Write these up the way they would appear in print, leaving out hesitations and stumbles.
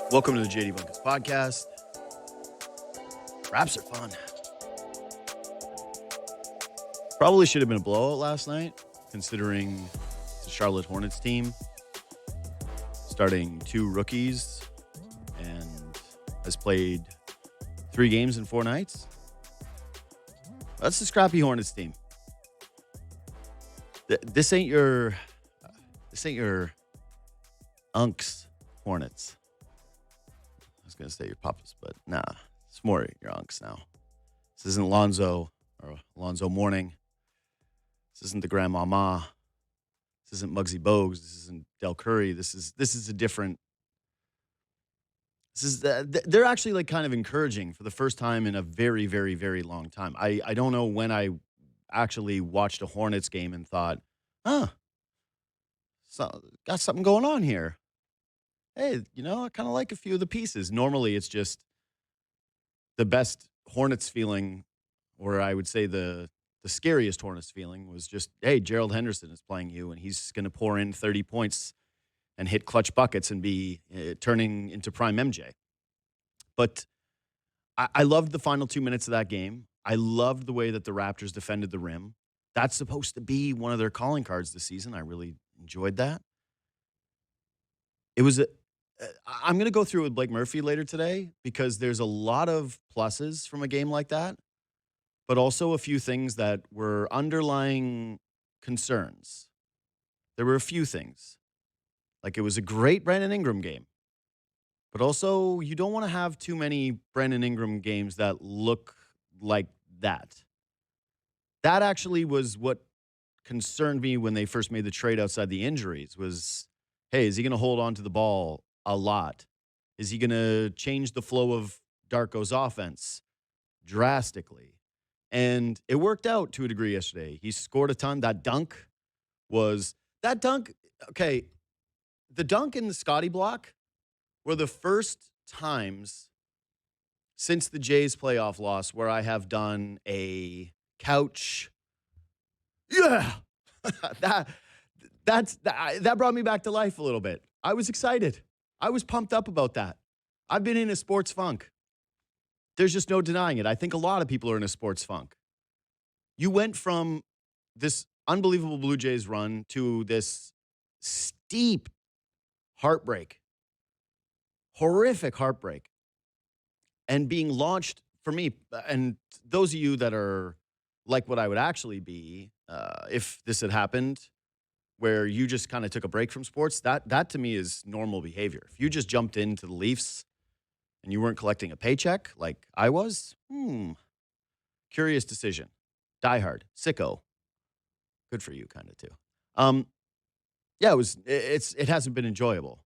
Welcome to the JD Bunkis podcast. Raps are fun. Probably should have been a blowout last night, considering the Charlotte Hornets team starting 2 rookies and has played 3 games in 4 nights. That's the scrappy Hornets team. This ain't your Unks Hornets. I was going to say your Papas, but nah, it's more your Unks now. This isn't Lonzo or Lonzo Mourning. This isn't the Grandmama. This isn't Muggsy Bogues. This isn't Del Curry. This is a different. They're actually like kind of encouraging for the first time in a very, very, very long time. I don't know when I actually watched a Hornets game and thought, so got something going on here. Hey, I kind of like a few of the pieces. Normally, it's just the best Hornets feeling, or I would say the scariest Hornets feeling was just, hey, Gerald Henderson is playing you, and he's going to pour in 30 points and hit clutch buckets and be turning into prime MJ. But I loved the final 2 minutes of that game. I loved the way that the Raptors defended the rim. That's supposed to be one of their calling cards this season. I really enjoyed that. It was I'm going to go through it with Blake Murphy later today because there's a lot of pluses from a game like that, but also a few things that were underlying concerns. There were a few things. Like, it was a great Brandon Ingram game, but also you don't want to have too many Brandon Ingram games that look like that. That actually was what concerned me when they first made the trade outside the injuries was, hey, is he going to hold on to the ball a lot? Is he going to change the flow of Darko's offense drastically? And it worked out to a degree yesterday. He scored a ton. That dunk, okay, the dunk and the Scotty block were the first times since the Jays playoff loss where I have done a couch. Yeah, that brought me back to life a little bit. I was excited. I was pumped up about that. I've been in a sports funk. There's just no denying it. I think a lot of people are in a sports funk. You went from this unbelievable Blue Jays run to this steep heartbreak, horrific heartbreak, and being launched for me. And those of you that are like what I would actually be if this had happened, where you just kind of took a break from sports, that to me is normal behavior. If you just jumped into the Leafs and you weren't collecting a paycheck like I was, curious decision. Diehard, sicko. Good for you, kind of too. Yeah, it hasn't been enjoyable.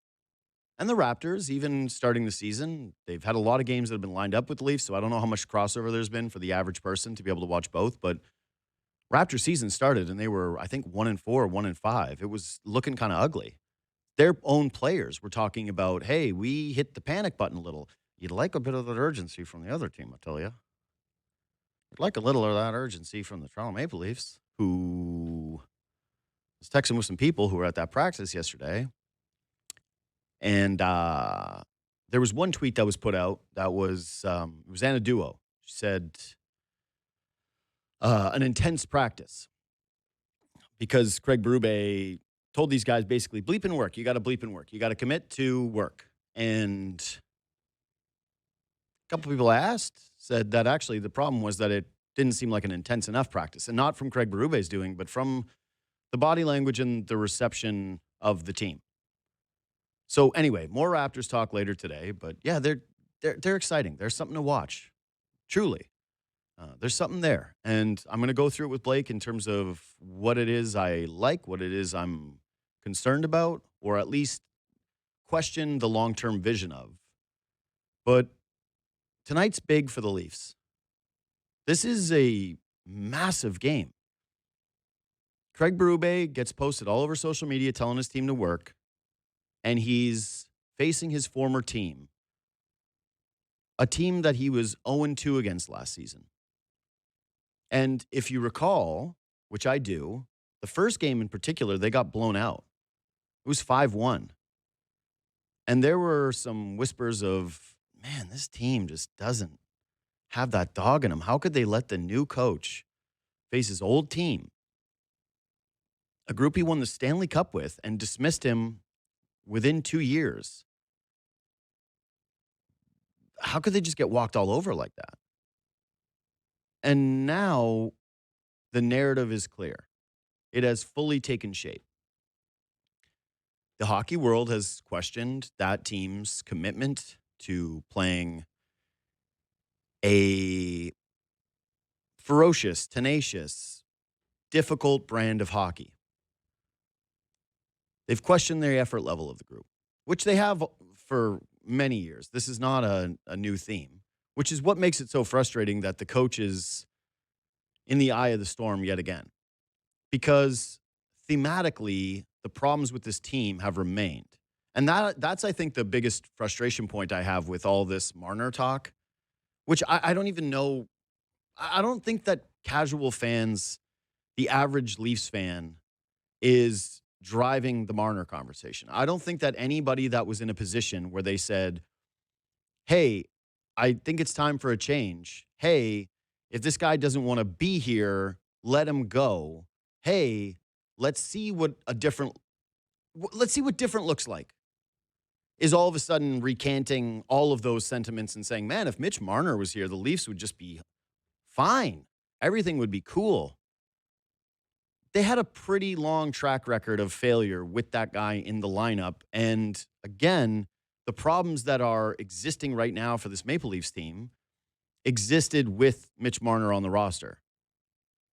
And the Raptors, even starting the season, they've had a lot of games that have been lined up with the Leafs, so I don't know how much crossover there's been for the average person to be able to watch both, but Raptor season started and they were, I think, 1-4, 1-5. It was looking kind of ugly. Their own players were talking about, hey, we hit the panic button a little. You'd like a bit of that urgency from the other team, I tell you. You'd like a little of that urgency from the Toronto Maple Leafs, who was texting with some people who were at that practice yesterday. And there was one tweet that was put out that was, it was Anna Duo. She said, an intense practice because Craig Berube told these guys basically bleep and work. You got to bleep and work. You got to commit to work. And a couple people I asked said that actually the problem was that it didn't seem like an intense enough practice, and not from Craig Berube's doing, but from the body language and the reception of the team. So anyway, more Raptors talk later today, but yeah, they're exciting. There's something to watch. Truly. There's something there. And I'm going to go through it with Blake in terms of what it is I like, what it is I'm concerned about, or at least question the long-term vision of. But tonight's big for the Leafs. This is a massive game. Craig Berube gets posted all over social media telling his team to work, and he's facing his former team, a team that he was 0-2 against last season. And if you recall, which I do, the first game in particular, they got blown out. It was 5-1. And there were some whispers of, man, this team just doesn't have that dog in them. How could they let the new coach face his old team, a group he won the Stanley Cup with, and dismissed him within 2 years? How could they just get walked all over like that? And now the narrative is clear. It has fully taken shape. The hockey world has questioned that team's commitment to playing a ferocious, tenacious, difficult brand of hockey. They've questioned the effort level of the group, which they have for many years. This is not a new theme, which is what makes it so frustrating that the coach is in the eye of the storm yet again. Because thematically, the problems with this team have remained. And that's, I think, the biggest frustration point I have with all this Marner talk, which I don't even know. I don't think that casual fans, the average Leafs fan, is driving the Marner conversation. I don't think that anybody that was in a position where they said, hey, I think it's time for a change. Hey, if this guy doesn't want to be here, let him go. Hey, let's see what different looks like. Is all of a sudden recanting all of those sentiments and saying, man, if Mitch Marner was here, the Leafs would just be fine. Everything would be cool. They had a pretty long track record of failure with that guy in the lineup. And again, the problems that are existing right now for this Maple Leafs team existed with Mitch Marner on the roster.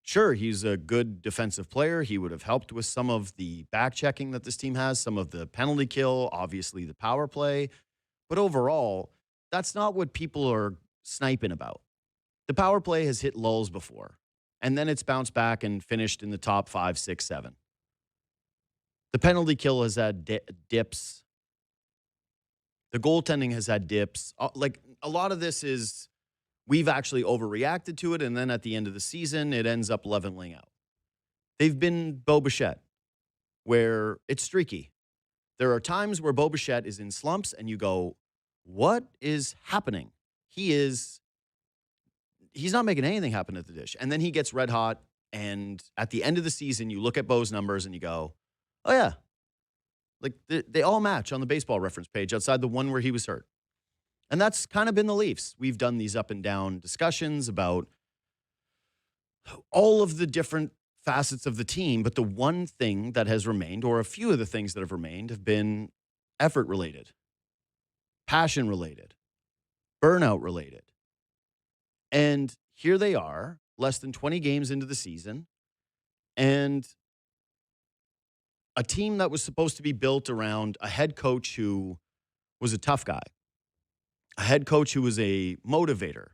Sure, he's a good defensive player. He would have helped with some of the back checking that this team has, some of the penalty kill, obviously the power play. But overall, that's not what people are sniping about. The power play has hit lulls before, and then it's bounced back and finished in the top 5, 6, 7. The penalty kill has had dips. The goaltending has had dips. Like, a lot of this is we've actually overreacted to it, and then at the end of the season, it ends up leveling out. They've been Bo Bichette, where it's streaky. There are times where Bo Bichette is in slumps, and you go, what is happening? He's not making anything happen at the dish. And then he gets red hot, and at the end of the season, you look at Bo's numbers, and you go, oh, yeah. Like, they all match on the baseball reference page outside the one where he was hurt. And that's kind of been the Leafs. We've done these up and down discussions about all of the different facets of the team, but the one thing that has remained, or a few of the things that have remained, have been effort related, passion related, burnout related. And here they are, less than 20 games into the season, and a team that was supposed to be built around a head coach who was a tough guy, a head coach who was a motivator,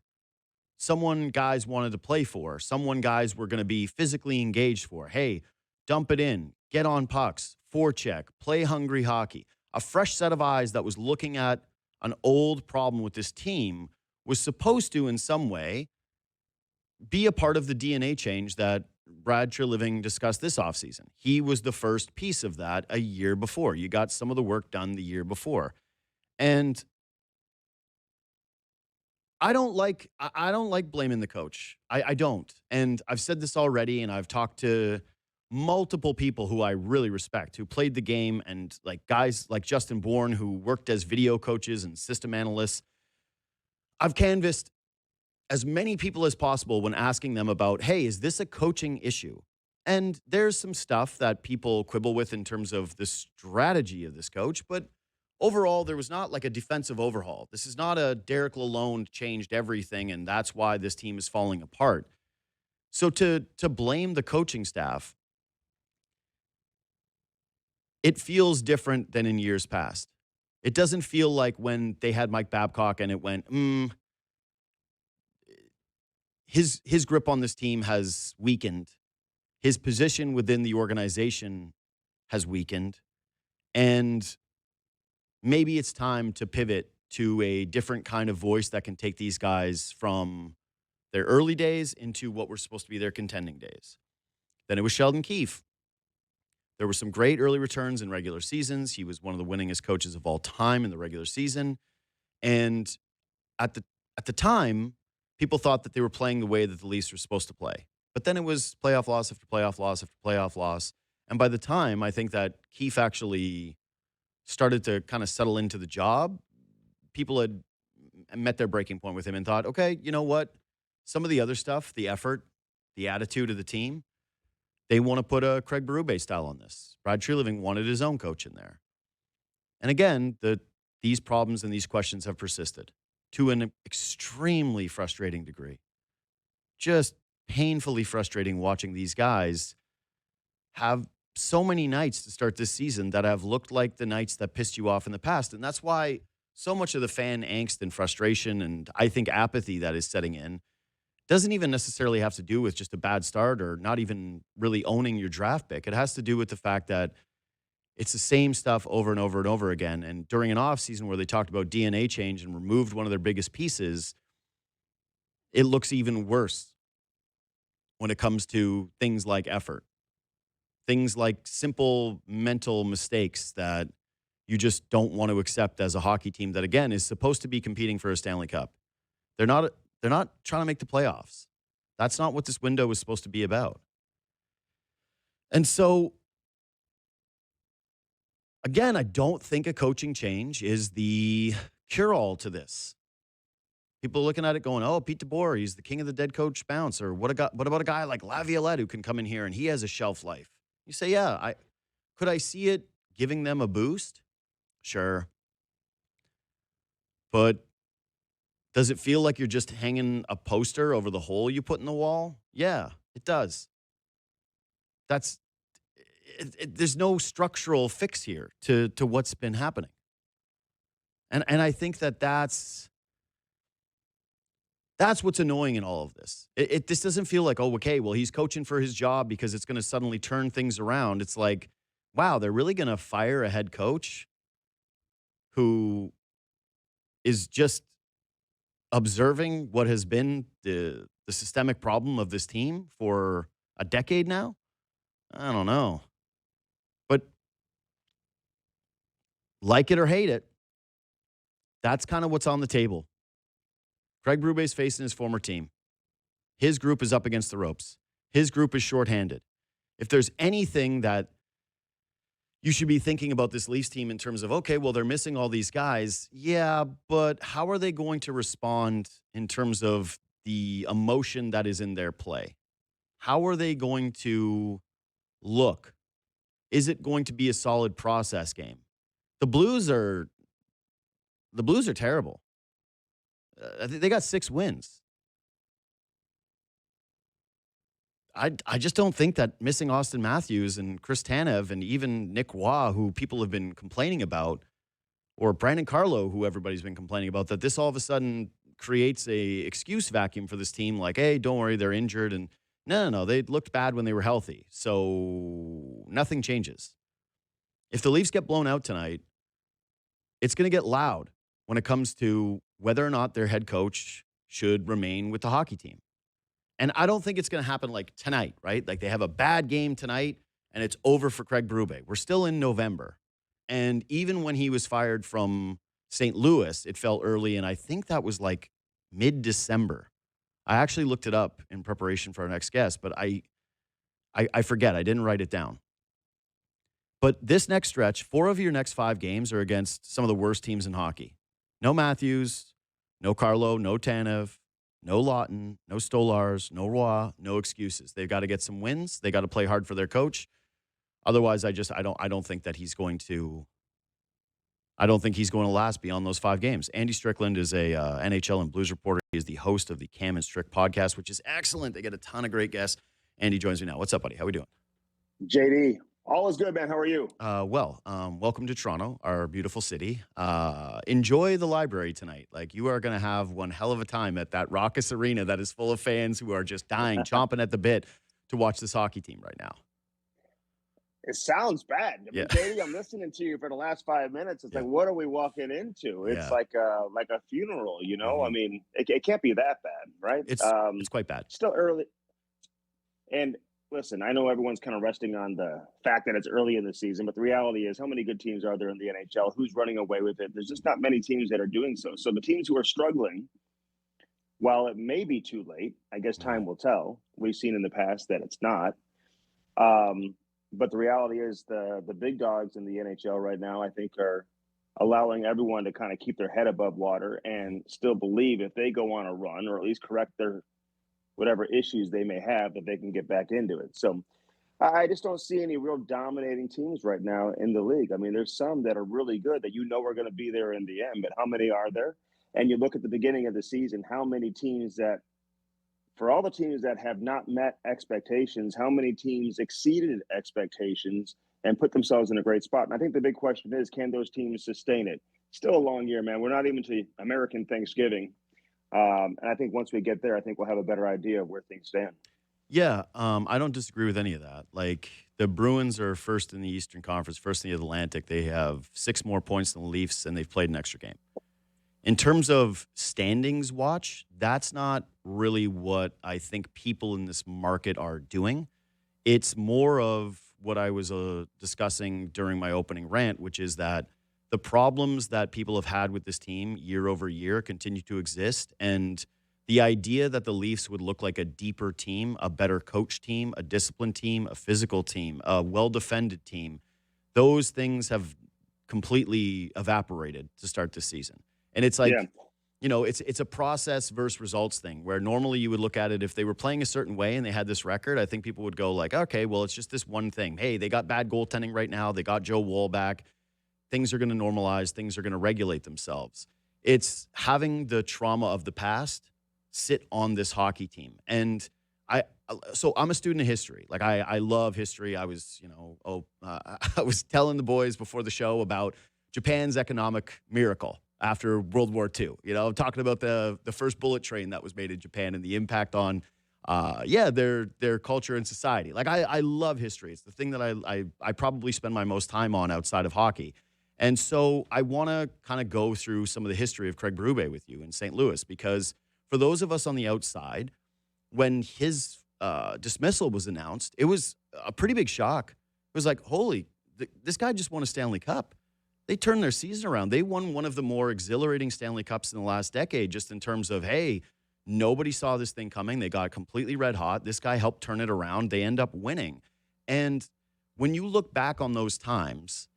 someone guys wanted to play for, someone guys were going to be physically engaged for. Hey, dump it in, get on pucks, forecheck, play hungry hockey. A fresh set of eyes that was looking at an old problem with this team was supposed to, in some way, be a part of the DNA change that Brad Treliving discussed this offseason. He was the first piece of that a year before. You got some of the work done the year before. And I don't like blaming the coach. I don't. And I've said this already, and I've talked to multiple people who I really respect, who played the game, and like guys like Justin Bourne, who worked as video coaches and system analysts. I've canvassed as many people as possible when asking them about, hey, is this a coaching issue? And there's some stuff that people quibble with in terms of the strategy of this coach, but overall, there was not like a defensive overhaul. This is not a Derek Lalonde changed everything, and that's why this team is falling apart. So to blame the coaching staff, it feels different than in years past. It doesn't feel like when they had Mike Babcock and it went, his grip on this team has weakened. His position within the organization has weakened. And maybe it's time to pivot to a different kind of voice that can take these guys from their early days into what were supposed to be their contending days. Then it was Sheldon Keefe. There were some great early returns in regular seasons. He was one of the winningest coaches of all time in the regular season. And at the time, people thought that they were playing the way that the Leafs were supposed to play. But then it was playoff loss after playoff loss after playoff loss. And by the time I think that Keefe actually started to kind of settle into the job, people had met their breaking point with him and thought, okay, you know what? Some of the other stuff, the effort, the attitude of the team, they want to put a Craig Berube style on this. Brad Treliving wanted his own coach in there. And again, these problems and these questions have persisted to an extremely frustrating degree. Just painfully frustrating watching these guys have so many nights to start this season that have looked like the nights that pissed you off in the past. And that's why so much of the fan angst and frustration and I think apathy that is setting in doesn't even necessarily have to do with just a bad start or not even really owning your draft pick. It has to do with the fact that it's the same stuff over and over and over again. And during an offseason where they talked about DNA change and removed one of their biggest pieces, it looks even worse when it comes to things like effort, things like simple mental mistakes that you just don't want to accept as a hockey team that, again, is supposed to be competing for a Stanley Cup. They're not trying to make the playoffs. That's not what this window is supposed to be about. And so, again, I don't think a coaching change is the cure-all to this. People are looking at it going, oh, Pete DeBoer, he's the king of the dead coach bounce. Or what about a guy like Laviolette who can come in here and he has a shelf life? You say, yeah, could I see it giving them a boost? Sure. But does it feel like you're just hanging a poster over the hole you put in the wall? Yeah, it does. There's no structural fix here to what's been happening. And I think that's what's annoying in all of this. This doesn't feel like, oh, okay, well, he's coaching for his job because it's going to suddenly turn things around. It's like, wow, they're really going to fire a head coach who is just observing what has been the systemic problem of this team for a decade now? I don't know. But like it or hate it, that's kind of what's on the table. Craig Berube is facing his former team. His group is up against the ropes. His group is shorthanded. If there's anything that you should be thinking about this Leafs team in terms of, okay, well, they're missing all these guys. Yeah, but how are they going to respond in terms of the emotion that is in their play? How are they going to look? Is it going to be a solid process game? The Blues are terrible. They got 6 wins. I just don't think that missing Austin Matthews and Chris Tanev and even Nick Waugh, who people have been complaining about, or Brandon Carlo, who everybody's been complaining about, that this all of a sudden creates a excuse vacuum for this team. Like, hey, don't worry, they're injured. And no, they looked bad when they were healthy. So nothing changes. If the Leafs get blown out tonight, it's going to get loud when it comes to whether or not their head coach should remain with the hockey team. And I don't think it's going to happen like tonight, right? Like they have a bad game tonight and it's over for Craig Berube. We're still in November. And even when he was fired from St. Louis, it felt early. And I think that was like mid-December. I actually looked it up in preparation for our next guest, but I forget. I didn't write it down. But this next stretch, 4 of your next 5 games are against some of the worst teams in hockey. No Matthews, no Carlo, no Tanev, no Lawton, no Stolars, no Roy, no excuses. They've got to get some wins. They got to play hard for their coach. Otherwise, I don't think that he's going to. I don't think he's going to last beyond those 5 games. Andy Strickland is a NHL and Blues reporter. He is the host of the Cam and Strick podcast, which is excellent. They get a ton of great guests. Andy joins me now. What's up, buddy? How we doing? JD, all is good, man. How are you? Welcome to Toronto, our beautiful city. Enjoy the library tonight. Like, you are going to have one hell of a time at that raucous arena that is full of fans who are just dying, chomping at the bit to watch this hockey team right now. It sounds bad. I mean, JD, I'm listening to you for the last 5 minutes. It's like, what are we walking into? It's like a funeral, you know? Mm-hmm. I mean, it can't be that bad, right? It's quite bad. Still early. And listen, I know everyone's kind of resting on the fact that it's early in the season, but the reality is, how many good teams are there in the NHL? Who's running away with it? There's just not many teams that are doing so. So the teams who are struggling, while it may be too late, I guess time will tell. We've seen in the past that it's not. But the reality is the big dogs in the NHL right now, I think, are allowing everyone to kind of keep their head above water and still believe if they go on a run, or at least correct their whatever issues they may have, that they can get back into it. So I just don't see any real dominating teams right now in the league. I mean, there's some that are really good that are going to be there in the end, but how many are there? And you look at the beginning of the season, how many teams that, for all the teams that have not met expectations, how many teams exceeded expectations and put themselves in a great spot? And I think the big question is, can those teams sustain it? Still a long year, man. We're not even to American Thanksgiving. And I think once we get there, I think we'll have a better idea of where things stand. Yeah, I don't disagree with any of that. Like, the Bruins are first in the Eastern Conference, first in the Atlantic. They have 6 more points than the Leafs, and they've played an extra game. In terms of standings watch, that's not really what I think people in this market are doing. It's more of what I was discussing during my opening rant, which is that the problems that people have had with this team year over year continue to exist. And the idea that the Leafs would look like a deeper team, a better coach team, a disciplined team, a physical team, a well-defended team, those things have completely evaporated to start the season. And it's like, it's a process versus results thing, where normally you would look at it if they were playing a certain way and they had this record. I think people would go like, okay, well, it's just this one thing. Hey, they got bad goaltending right now. They got Joe Woll back. Things are going to normalize. Things are going to regulate themselves. It's having the trauma of the past sit on this hockey team. And so I'm a student of history. Like, I love history. I was, I was telling the boys before the show about Japan's economic miracle after World War II. Talking about the first bullet train that was made in Japan and the impact on, their culture and society. Like, I love history. It's the thing that I probably spend my most time on outside of hockey. And so I want to kind of go through some of the history of Craig Berube with you in St. Louis, because for those of us on the outside, when his dismissal was announced, it was a pretty big shock. It was like, holy, this guy just won a Stanley Cup. They turned their season around. They won one of the more exhilarating Stanley Cups in the last decade, just in terms of, hey, nobody saw this thing coming. They got completely red hot. This guy helped turn it around. They end up winning. And when you look back on those times,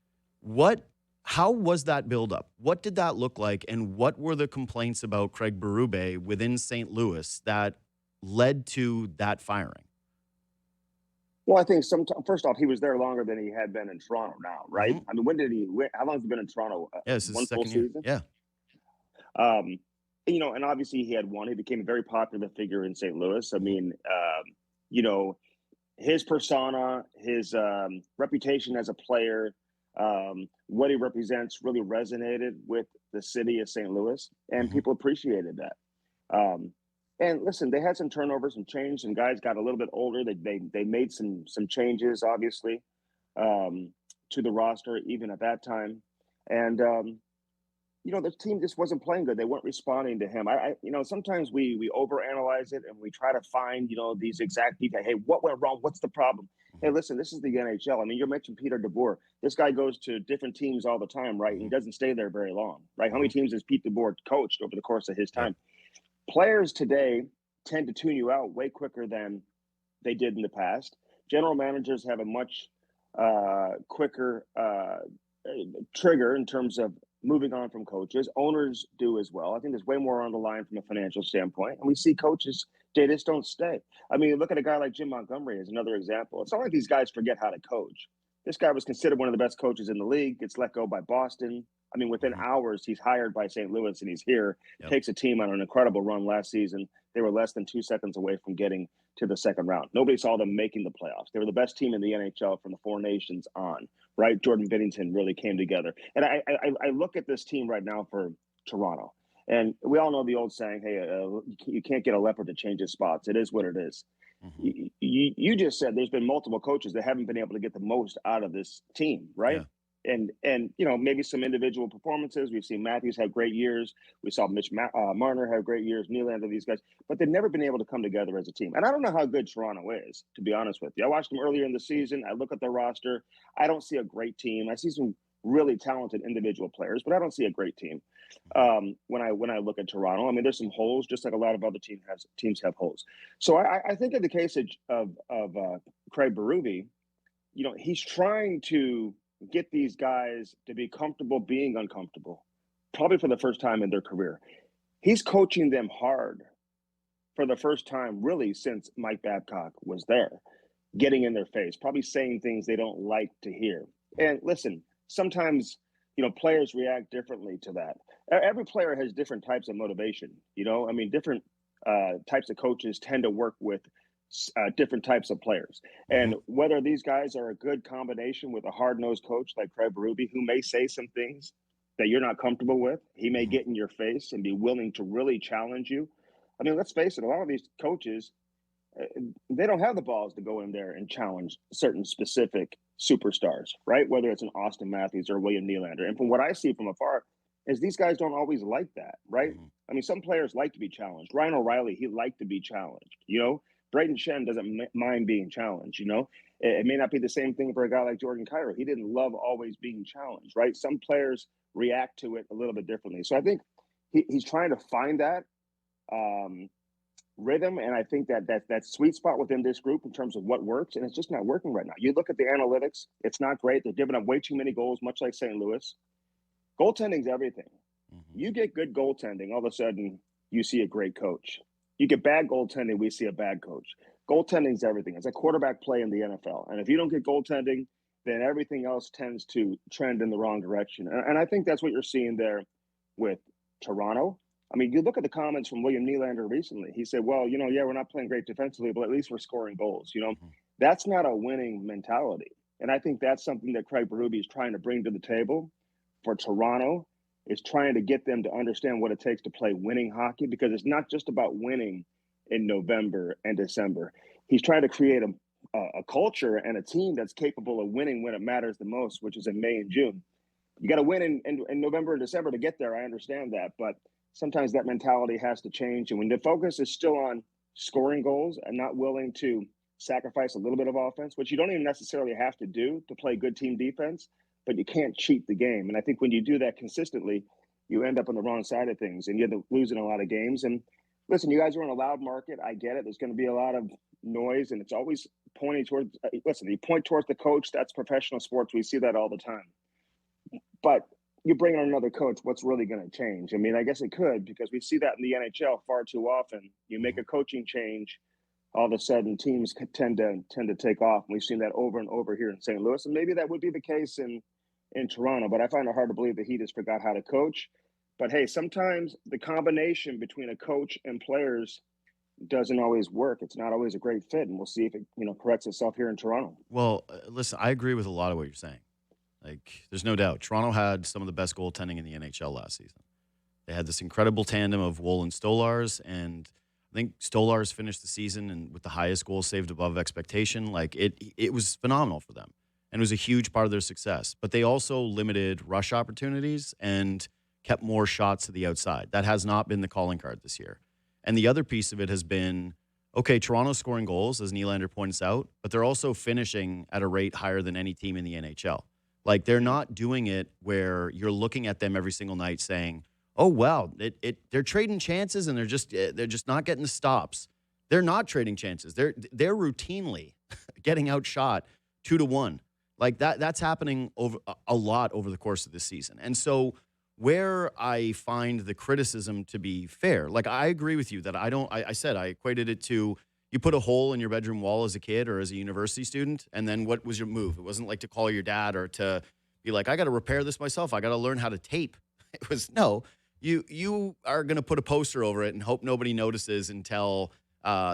how was that buildup? What did that look like? And what were the complaints about Craig Berube within St. Louis that led to that firing? Well, I think first off, he was there longer than he had been in Toronto now, right? Mm-hmm. I mean, how long has he been in Toronto? This is one full season? Yeah. And obviously he had one. He became a very popular figure in St. Louis. I mean, his persona, his reputation as a player, what he represents really resonated with the city of St. Louis, and people appreciated that. And listen, they had some turnovers, some change, and guys got a little bit older. They made some changes, obviously, to the roster even at that time. And the team just wasn't playing good. They weren't responding to him. Sometimes we overanalyze it and we try to find these exact details. Hey, what went wrong? What's the problem? Hey, listen, this is the NHL. I mean, you mentioned Peter DeBoer. This guy goes to different teams all the time, right? And he doesn't stay there very long, right? How many teams has Pete DeBoer coached over the course of his time? Players today tend to tune you out way quicker than they did in the past. General managers have a much quicker trigger in terms of moving on from coaches. Owners do as well. I think there's way more on the line from a financial standpoint. And we see coaches, they just don't stay. I mean, look at a guy like Jim Montgomery as another example. It's not like these guys forget how to coach. This guy was considered one of the best coaches in the league, gets let go by Boston. I mean, within hours, he's hired by St. Louis and he's here, takes a team on an incredible run last season. They were less than 2 seconds away from getting to the second round. Nobody saw them making the playoffs. They were the best team in the NHL from the Four Nations on, right? Jordan Binnington really came together. And I look at this team right now for Toronto. And we all know the old saying, hey, you can't get a leopard to change his spots. It is what it is. You just said there's been multiple coaches that haven't been able to get the most out of this team, right? and maybe some individual performances. We've seen Matthews have great years. We saw Mitch Marner have great years. Nylander, these guys, but they've never been able to come together as a team. And I don't know how good Toronto is, to be honest with you. I watched them earlier in the season. I look at their roster. I don't see a great team. I see some really talented individual players, but I don't see a great team. When I look at Toronto, I mean, there's some holes, just like a lot of other teams have holes. So I think in the case of Craig Berube, he's trying to get these guys to be comfortable being uncomfortable, probably for the first time in their career. He's coaching them hard for the first time, really, since Mike Babcock was there, getting in their face, probably saying things they don't like to hear. And listen, sometimes, players react differently to that. Every player has different types of motivation. I mean, different types of coaches tend to work with different types of players. And whether these guys are a good combination with a hard-nosed coach like Craig Berube, who may say some things that you're not comfortable with, he may get in your face and be willing to really challenge you. I mean, let's face it, a lot of these coaches, they don't have the balls to go in there and challenge certain specific superstars, right? Whether it's an Austin Matthews or William Nylander. And from what I see from afar, is these guys don't always like that, right? I mean, some players like to be challenged. Ryan O'Reilly, he liked to be challenged, Braden Shen doesn't mind being challenged, It may not be the same thing for a guy like Jordan Kyrou. He didn't love always being challenged, right? Some players react to it a little bit differently. So I think he's trying to find that rhythm, and I think that sweet spot within this group in terms of what works, and it's just not working right now. You look at the analytics, it's not great. They're giving up way too many goals, much like St. Louis. Goaltending's everything. You get good goaltending, all of a sudden you see a great coach. You get bad goaltending, we see a bad coach. Goaltending's everything. It's a quarterback play in the NFL. And if you don't get goaltending, then everything else tends to trend in the wrong direction. And I think that's what you're seeing there with Toronto. I mean, you look at the comments from William Nylander recently. He said, well, we're not playing great defensively, but at least we're scoring goals. That's not a winning mentality. And I think that's something that Craig Berube is trying to bring to the table for Toronto, is trying to get them to understand what it takes to play winning hockey, because it's not just about winning in November and December. He's trying to create a culture and a team that's capable of winning when it matters the most, which is in May and June. You got to win in November and December to get there. I understand that, but sometimes that mentality has to change. And when the focus is still on scoring goals and not willing to sacrifice a little bit of offense, which you don't even necessarily have to do to play good team defense, but you can't cheat the game. And I think when you do that consistently, you end up on the wrong side of things and you end up losing a lot of games. And listen, you guys are in a loud market. I get it. There's going to be a lot of noise, and it's always pointing towards, listen, you point towards the coach. That's professional sports. We see that all the time. But you bring on another coach, what's really going to change? I mean, I guess it could, because we see that in the NHL far too often. You make a coaching change, all of a sudden teams tend to take off. And we've seen that over and over here in St. Louis. And maybe that would be the case in Toronto, but I find it hard to believe that he just forgot how to coach. But hey, sometimes the combination between a coach and players doesn't always work. It's not always a great fit, and we'll see if it corrects itself here in Toronto. Well, listen, I agree with a lot of what you're saying. Like, there's no doubt Toronto had some of the best goaltending in the NHL last season. They had this incredible tandem of Woll and Stolarz, and I think Stolarz finished the season and with the highest goals saved above expectation. Like, it was phenomenal for them. And it was a huge part of their success. But they also limited rush opportunities and kept more shots to the outside. That has not been the calling card this year. And the other piece of it has been, okay, Toronto's scoring goals, as Nylander points out, but they're also finishing at a rate higher than any team in the NHL. Like, they're not doing it where you're looking at them every single night saying, oh, wow, they're trading chances and they're just not getting the stops. They're not trading chances. They're routinely getting outshot 2-1. Like that's happening a lot over the course of this season. And so where I find the criticism to be fair, like I agree with you that I said I equated it to, you put a hole in your bedroom wall as a kid or as a university student, and then what was your move? It wasn't like to call your dad or to be like, I got to repair this myself. I got to learn how to tape. It was, no, you are going to put a poster over it and hope nobody notices until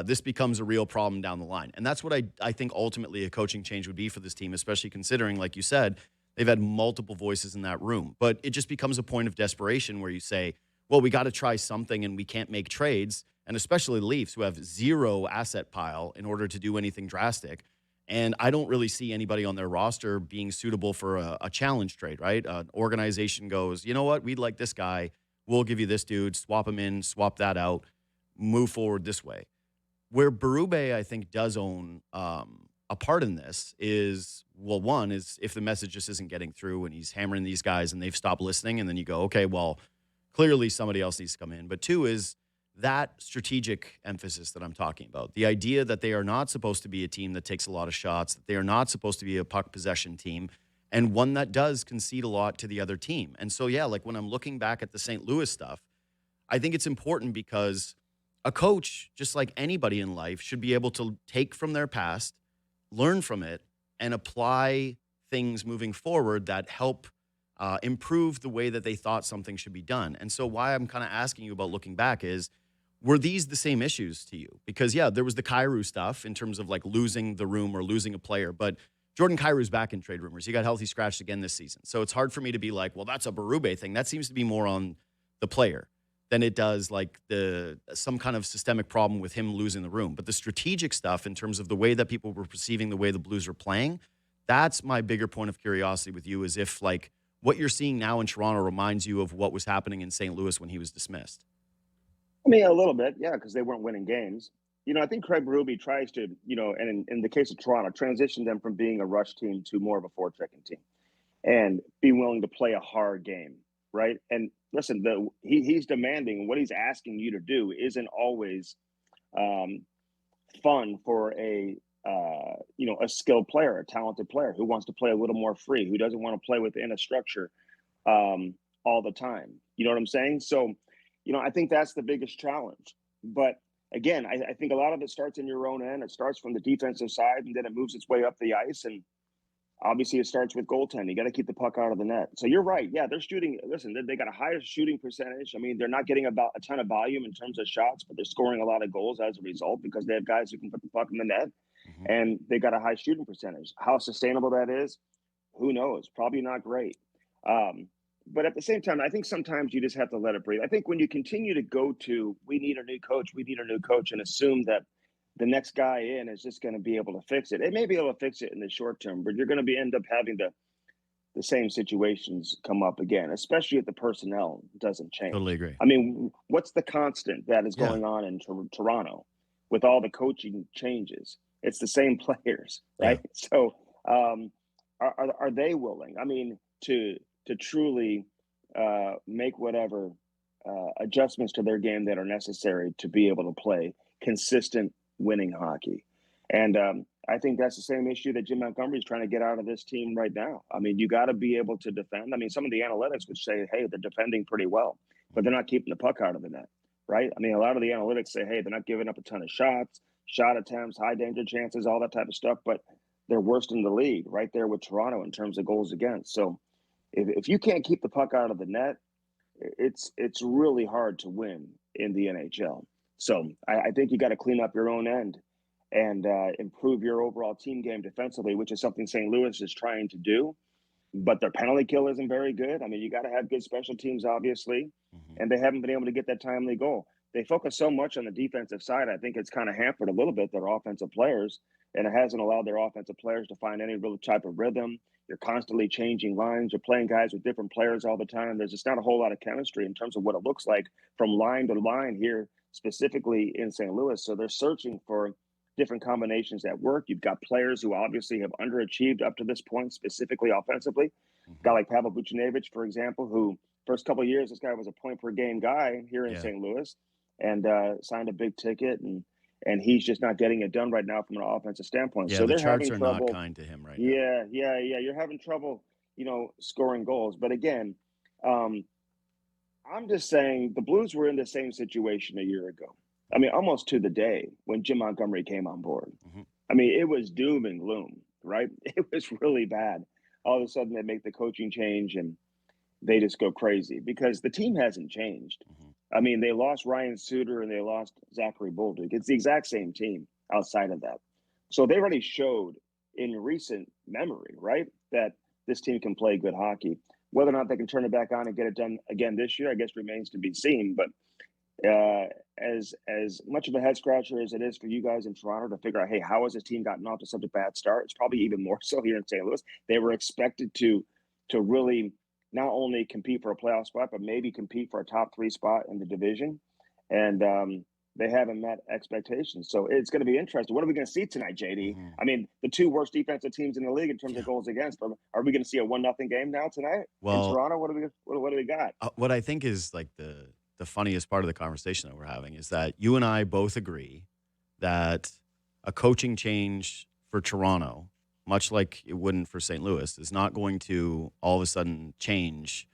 this becomes a real problem down the line. And that's what I think ultimately a coaching change would be for this team, especially considering, like you said, they've had multiple voices in that room. But it just becomes a point of desperation where you say, well, we got to try something and we can't make trades, and especially the Leafs, who have zero asset pile in order to do anything drastic. And I don't really see anybody on their roster being suitable for a challenge trade, right? An organization goes, you know what? We'd like this guy. We'll give you this dude, swap him in, swap that out, move forward this way. Where Berube, I think, does own a part in this is, well, one is if the message just isn't getting through and he's hammering these guys and they've stopped listening, and then you go, okay, well, clearly somebody else needs to come in. But two is that strategic emphasis that I'm talking about. The idea that they are not supposed to be a team that takes a lot of shots, that they are not supposed to be a puck possession team, and one that does concede a lot to the other team. And so, yeah, like when I'm looking back at the St. Louis stuff, I think it's important because a coach, just like anybody in life, should be able to take from their past, learn from it, and apply things moving forward that help improve the way that they thought something should be done. And so why I'm kind of asking you about looking back is, were these the same issues to you? Because, yeah, there was the Kyrou stuff in terms of like losing the room or losing a player, but Jordan Kyrou's back in trade rumors. He got healthy scratched again this season. So it's hard for me to be like, well, that's a Berube thing. That seems to be more on the player than it does like some kind of systemic problem with him losing the room. But the strategic stuff in terms of the way that people were perceiving the way the Blues are playing, that's my bigger point of curiosity with you, is if like what you're seeing now in Toronto reminds you of what was happening in St. Louis when he was dismissed. I mean, a little bit, yeah, because they weren't winning games. I think Craig Berube tries to, and in the case of Toronto, transition them from being a rush team to more of a forechecking team and be willing to play a hard game, right? And listen, he's demanding, what he's asking you to do isn't always fun for a skilled player, a talented player who wants to play a little more free, who doesn't want to play within a structure all the time. You know what I'm saying? So, I think that's the biggest challenge. But again, I think a lot of it starts in your own end. It starts from the defensive side, and then it moves its way up the ice. And obviously, it starts with goaltending. You got to keep the puck out of the net. So you're right. Yeah, they're shooting. Listen, they got a higher shooting percentage. I mean, they're not getting about a ton of volume in terms of shots, but they're scoring a lot of goals as a result because they have guys who can put the puck in the net, and they got a high shooting percentage. How sustainable that is, who knows? Probably not great. But at the same time, I think sometimes you just have to let it breathe. I think when you continue to go to, we need a new coach, and assume that the next guy in is just going to be able to fix it. It may be able to fix it in the short term, but you're going to end up having the same situations come up again, especially if the personnel doesn't change. Totally agree. I mean, what's the constant that is going on in Toronto with all the coaching changes? It's the same players, right? Yeah. So are they willing? I mean, to truly make whatever adjustments to their game that are necessary to be able to play consistent winning hockey. And I think that's the same issue that Jim Montgomery is trying to get out of this team right now. I mean, you got to be able to defend. I mean, some of the analytics would say, hey, they're defending pretty well, but they're not keeping the puck out of the net, right? I mean, a lot of the analytics say, hey, they're not giving up a ton of shots, shot attempts, high danger chances, all that type of stuff, but they're worst in the league right there with Toronto in terms of goals against. So if you can't keep the puck out of the net, it's really hard to win in the NHL. So I think you got to clean up your own end and improve your overall team game defensively, which is something St. Louis is trying to do. But their penalty kill isn't very good. I mean, you got to have good special teams, obviously, and they haven't been able to get that timely goal. They focus so much on the defensive side, I think it's kind of hampered a little bit their offensive players, and it hasn't allowed their offensive players to find any real type of rhythm. You're constantly changing lines. You're playing guys with different players all the time. There's just not a whole lot of chemistry in terms of what it looks like from line to line here, specifically in St. Louis. So they're searching for different combinations that work. You've got players who obviously have underachieved up to this point, specifically offensively. A guy like Pavel Buchnevich, for example, who first couple of years, this guy was a point per game guy here in St. Louis and signed a big ticket, and he's just not getting it done right now from an offensive standpoint. Yeah, so the they're charts having are trouble. not kind to him right now. Yeah. You're having trouble, scoring goals. But again, I'm just saying the Blues were in the same situation a year ago. I mean, almost to the day when Jim Montgomery came on board. I mean, it was doom and gloom, right? It was really bad. All of a sudden, they make the coaching change and they just go crazy because the team hasn't changed. I mean, they lost Ryan Suter and they lost Zachary Bolduc. It's the exact same team outside of that. So they already showed in recent memory, right, that this team can play good hockey. Whether or not they can turn it back on and get it done again this year, I guess remains to be seen. But as much of a head scratcher as it is for you guys in Toronto to figure out, hey, how has this team gotten off to such a bad start? It's probably even more so here in St. Louis. They were expected to really not only compete for a playoff spot, but maybe compete for a top 3 spot in the division, and they haven't met expectations. So it's going to be interesting. What are we going to see tonight, JD? Mm-hmm. I mean, the 2 worst defensive teams in the league in terms of goals against. Are we going to see a 1-0 game now tonight in Toronto? What do we got? What I think is like the funniest part of the conversation that we're having is that you and I both agree that a coaching change for Toronto, much like it wouldn't for St. Louis, is not going to all of a sudden change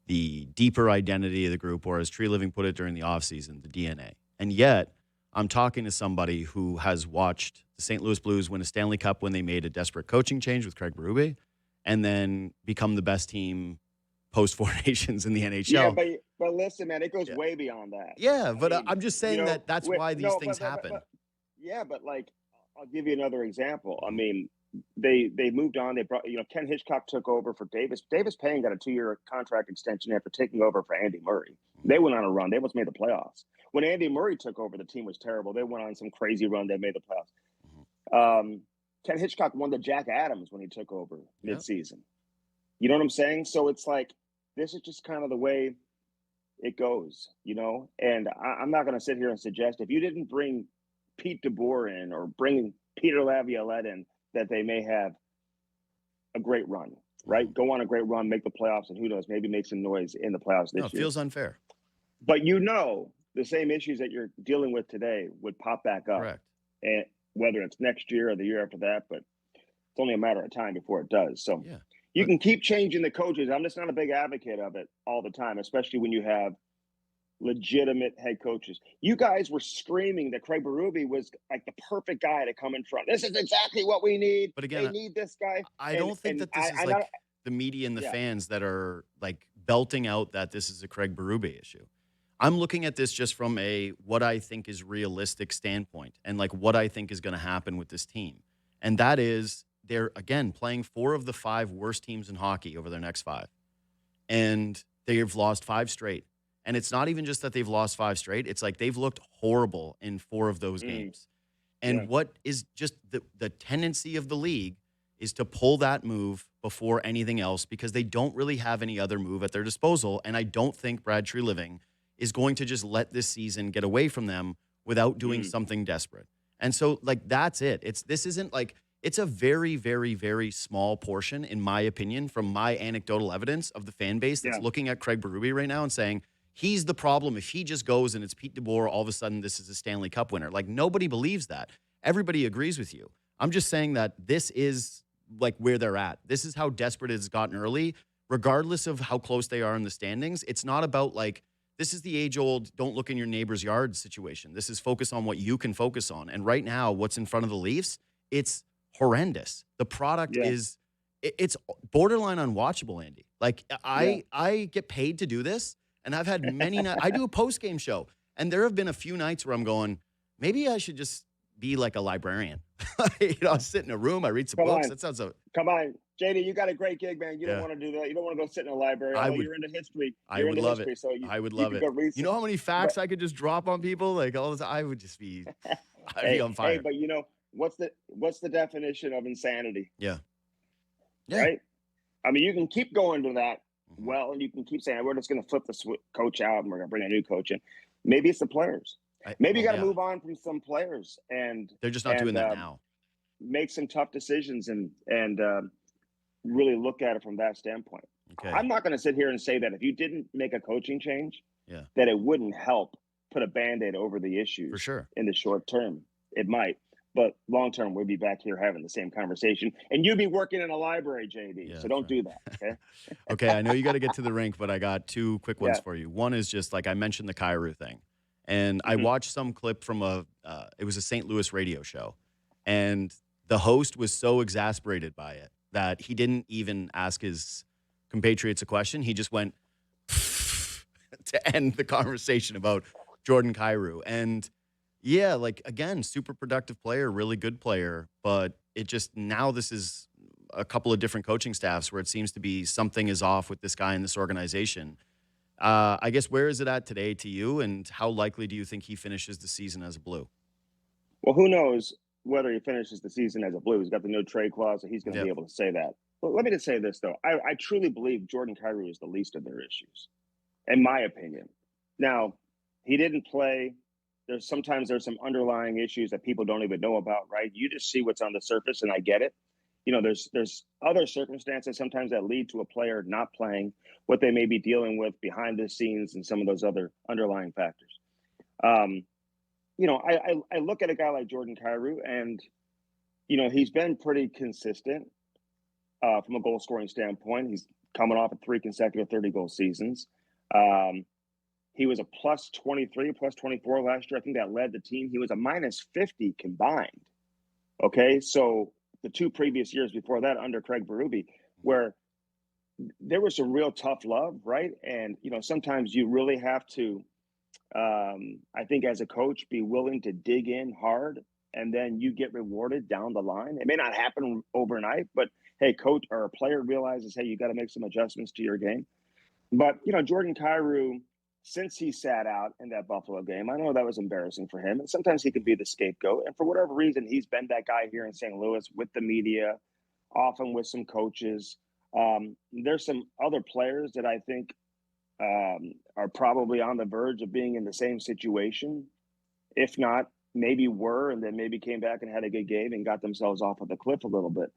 the deeper identity of the group, or as Tree Living put it during the offseason, the DNA. And yet, I'm talking to somebody who has watched the St. Louis Blues win a Stanley Cup when they made a desperate coaching change with Craig Berube and then become the best team post-Four Nations in the NHL. Yeah, but listen, man, it goes way beyond that. Yeah, but I'm just saying that's why these things happen. But like, I'll give you another example. I mean, they moved on. They brought, Ken Hitchcock took over for Davis. Davis Payne got a 2-year contract extension after taking over for Andy Murray. They went on a run. They almost made the playoffs. When Andy Murray took over, the team was terrible. They went on some crazy run. They made the playoffs. Ken Hitchcock won to Jack Adams when he took over midseason. You know what I'm saying? So it's like, this is just kind of the way it goes, And I'm not going to sit here and suggest if you didn't bring Pete DeBoer in or bring Peter Laviolette in, that they may have a great run, right? Go on a great run, make the playoffs, and who knows, maybe make some noise in the playoffs this year. It feels unfair. But the same issues that you're dealing with today would pop back up. Correct. And whether it's next year or the year after that, but it's only a matter of time before it does. So you can keep changing the coaches. I'm just not a big advocate of it all the time, especially when you have legitimate head coaches. You guys were screaming that Craig Berube was like the perfect guy to come in front. This is exactly what we need. But again, they need this guy. I don't think that this is like the media and the fans that are like belting out that this is a Craig Berube issue. I'm looking at this just from what I think is realistic standpoint and like what I think is going to happen with this team. And that is they're, again, playing 4 of the 5 worst teams in hockey over their next 5. And they've lost 5 straight. And it's not even just that they've lost 5 straight. It's like they've looked horrible in 4 of those games. And what is just the tendency of the league is to pull that move before anything else because they don't really have any other move at their disposal. And I don't think Brad Tree Living is going to just let this season get away from them without doing something desperate. And so, like, that's it. This isn't like it's a very, very, very small portion, in my opinion, from my anecdotal evidence of the fan base that's looking at Craig Berube right now and saying, he's the problem. If he just goes and it's Pete DeBoer, all of a sudden this is a Stanley Cup winner. Like, nobody believes that. Everybody agrees with you. I'm just saying that this is, like, where they're at. This is how desperate it's gotten early, regardless of how close they are in the standings. It's not about, like, this is the age-old don't look in your neighbor's yard situation. This is focus on what you can focus on. And right now, what's in front of the Leafs, it's horrendous. The product is it's borderline unwatchable, Andy. Like, I get paid to do this, and I've had many nights. I do a post-game show, and there have been a few nights where I'm going, maybe I should just be like a librarian. I sit in a room, I read some books. That sounds Come on. JD, you got a great gig, man. You don't want to do that. You don't want to go sit in a library. You're into history. I would love it. I would love it. You know how many facts I could just drop on people? Like, all this, I would just be, I'd be on fire. Hey, but what's the definition of insanity? Yeah. Right? I mean, you can keep going to that and you can keep saying, we're just going to flip the coach out and we're going to bring a new coach in. Maybe it's the players. Maybe you got to move on from some players. And they're just not doing that now. Make some tough decisions and really look at it from that standpoint. Okay. I'm not going to sit here and say that if you didn't make a coaching change, that it wouldn't help put a Band-Aid over the issues. For sure. In the short term. It might. But long term, we'll be back here having the same conversation. And you'll be working in a library, JD. So don't do that, okay? Okay, I know you got to get to the rink, but I got 2 quick ones for you. One is just, like I mentioned, the Kyrou thing. And I watched some clip from it was a St. Louis radio show. And the host was so exasperated by it that he didn't even ask his compatriots a question. He just went to end the conversation about Jordan Kyrou. And yeah, like, again, super productive player, really good player. But it just, now this is a couple of different coaching staffs where it seems to be something is off with this guy in this organization. I guess where is it at today to you, and how likely do you think he finishes the season as a Blue? Well, who knows whether he finishes the season as a Blue? He's got the no trade clause, so he's going to be Yep. able to say that. But let me just say this, though. I truly believe Jordan Kyrou is the least of their issues, in my opinion. Now, he didn't play. There's some underlying issues that people don't even know about, right? You just see what's on the surface, and I get it. There's other circumstances sometimes that lead to a player not playing, what they may be dealing with behind the scenes, and some of those other underlying factors. Um, I look at a guy like Jordan Kyrou, and he's been pretty consistent from a goal scoring standpoint. He's coming off of 3 consecutive 30-goal seasons. Um, he was a plus 23, plus 24 last year. I think that led the team. He was a minus 50 combined. Okay, so the 2 previous years before that under Craig Berube, where there was some real tough love, right? And sometimes you really have to, I think, as a coach, be willing to dig in hard, and then you get rewarded down the line. It may not happen overnight, but hey, coach or a player realizes, hey, you got to make some adjustments to your game. But Jordan Kyrou, since he sat out in that Buffalo game, I know that was embarrassing for him. And sometimes he could be the scapegoat. And for whatever reason, he's been that guy here in St. Louis with the media, often with some coaches. There's some other players that I think are probably on the verge of being in the same situation. If not, maybe were, and then maybe came back and had a good game and got themselves off of the cliff a little bit.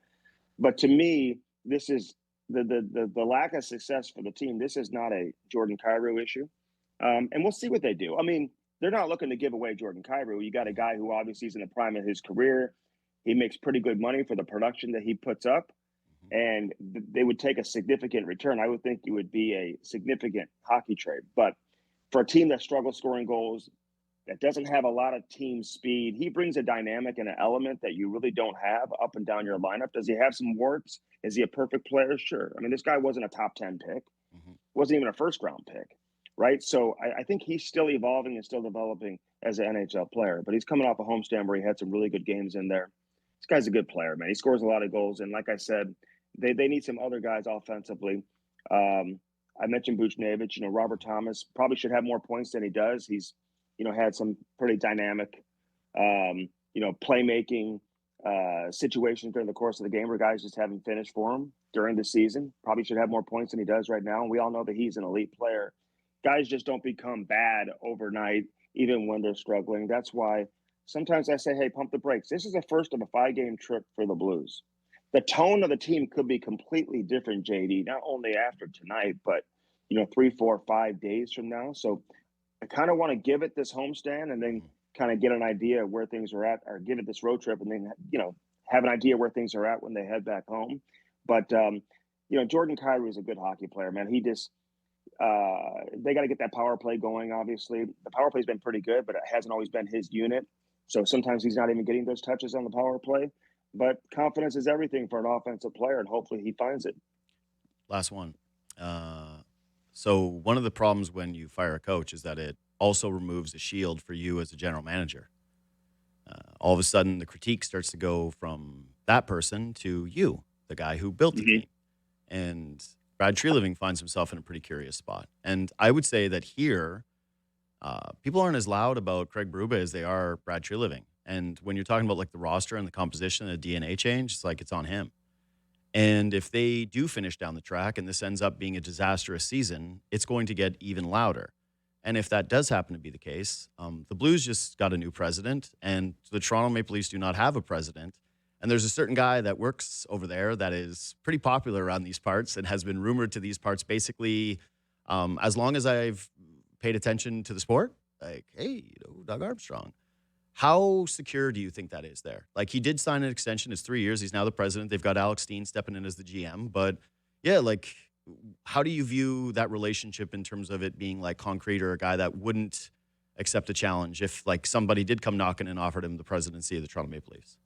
But to me, this is the lack of success for the team. This is not a Jordan Kyrou issue. And we'll see what they do. I mean, they're not looking to give away Jordan Kyrou. You got a guy who obviously is in the prime of his career. He makes pretty good money for the production that he puts up, and they would take a significant return. I would think it would be a significant hockey trade. But for a team that struggles scoring goals, that doesn't have a lot of team speed, he brings a dynamic and an element that you really don't have up and down your lineup. Does he have some warts? Is he a perfect player? Sure. I mean, this guy wasn't a top 10 pick, wasn't even a first round pick, right? So I think he's still evolving and still developing as an NHL player, but he's coming off a homestand where he had some really good games in there. This guy's a good player, man. He scores a lot of goals. And like I said, they need some other guys offensively. I mentioned Buchnevich. Robert Thomas probably should have more points than he does. He's had some pretty dynamic, playmaking situations during the course of the game where guys just haven't finished for him during the season. Probably should have more points than he does right now. And we all know that he's an elite player. Guys just don't become bad overnight, even when they're struggling. That's why sometimes I say, hey, pump the brakes. This is the first of a 5-game trip for the Blues. The tone of the team could be completely different, JD, not only after tonight, but 3, 4, 5 days from now. So I kind of want to give it this homestand and then kind of get an idea of where things are at, or give it this road trip and then, have an idea where things are at when they head back home. But, Jordan Kyrou is a good hockey player, man. He just, they got to get that power play going, obviously. The power play's been pretty good, but it hasn't always been his unit. So sometimes he's not even getting those touches on the power play. But confidence is everything for an offensive player, and hopefully he finds it. Last one. So one of the problems when you fire a coach is that it also removes a shield for you as a general manager. All of a sudden, the critique starts to go from that person to you, the guy who built the team. And Brad Treliving finds himself in a pretty curious spot. And I would say that here, people aren't as loud about Craig Berube as they are Brad Treliving. And when you're talking about like the roster and the composition and the DNA change, it's like it's on him. And if they do finish down the track and this ends up being a disastrous season, it's going to get even louder. And if that does happen to be the case, the Blues just got a new president, and the Toronto Maple Leafs do not have a president. And there's a certain guy that works over there that is pretty popular around these parts and has been rumored to these parts basically as long as I've paid attention to the sport. Like, hey, Doug Armstrong. How secure do you think that is there? Like, he did sign an extension. It's 3 years. He's now the president. They've got Alex Steen stepping in as the GM. But, yeah, like, how do you view that relationship in terms of it being, like, concrete, or a guy that wouldn't accept a challenge if, like, somebody did come knocking and offered him the presidency of the Toronto Maple Leafs?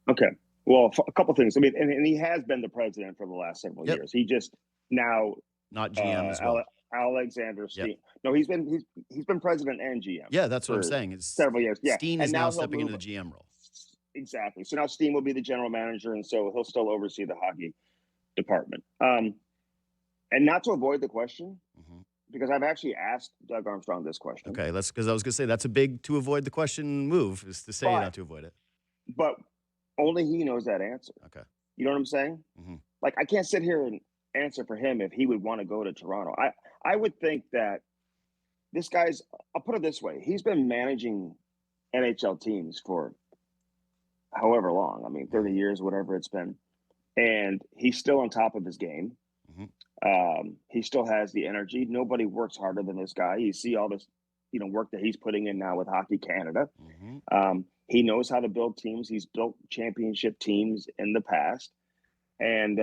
Okay. Well, a couple things. I mean, and he has been the president for the last several years. He just now not GM as well. Alexander Steen. Yep. No, he's been president and GM. Yeah, that's what I'm saying. It's several years. Yeah, Steen is now stepping into the GM role. Exactly. So now Steen will be the general manager, and so he'll still oversee the hockey department. And not to avoid the question, because I've actually asked Doug Armstrong this question. Okay, because I was going to say that's a big to avoid the question move, is to say not to avoid it. But only he knows that answer. Okay. You know what I'm saying? Mm-hmm. Like, I can't sit here and answer for him if he would want to go to Toronto. I would think that this guy's, I'll put it this way, he's been managing NHL teams for however long. I mean, 30 years, whatever it's been. And he's still on top of his game. Mm-hmm. He still has the energy. Nobody works harder than this guy. You see all this, work that he's putting in now with Hockey Canada. Mm-hmm. He knows how to build teams. He's built championship teams in the past. And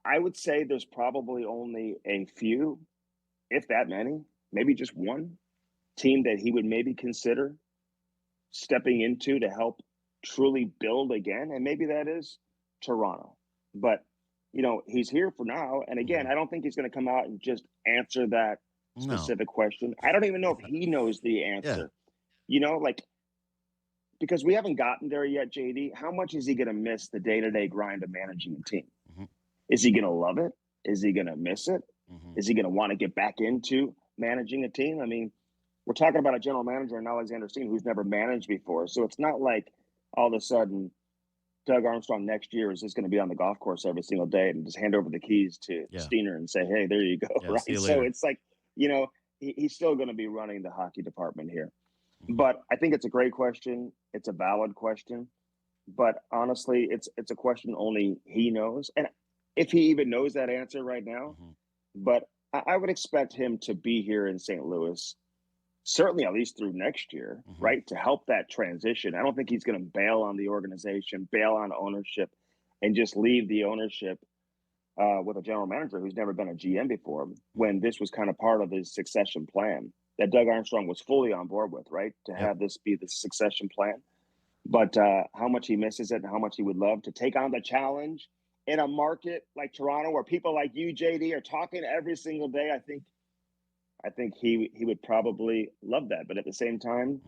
I would say there's probably only a few, if that many, maybe just one team that he would maybe consider stepping into to help truly build again. And maybe that is Toronto. But, he's here for now. And again, I don't think he's going to come out and just answer that specific question. I don't even know if he knows the answer. Yeah. Because we haven't gotten there yet, JD. How much is he going to miss the day-to-day grind of managing a team? Mm-hmm. Is he going to love it? Is he going to miss it? Mm-hmm. Is he going to want to get back into managing a team? I mean, we're talking about a general manager in Alexander Steen who's never managed before. So it's not like all of a sudden Doug Armstrong next year is just going to be on the golf course every single day and just hand over the keys to Steiner and say, hey, there you go. Yeah, right. So it's like, he's still going to be running the hockey department here. Mm-hmm. But I think it's a great question. It's a valid question. But honestly, it's a question only he knows. And if he even knows that answer right now, but I would expect him to be here in St. Louis, certainly at least through next year, right, to help that transition. I don't think he's going to bail on the organization, bail on ownership, and just leave the ownership with a general manager who's never been a GM before, when this was kind of part of his succession plan that Doug Armstrong was fully on board with, right, to have this be the succession plan. But how much he misses it and how much he would love to take on the challenge in a market like Toronto where people like you, JD, are talking every single day. I think he would probably love that. But at the same time,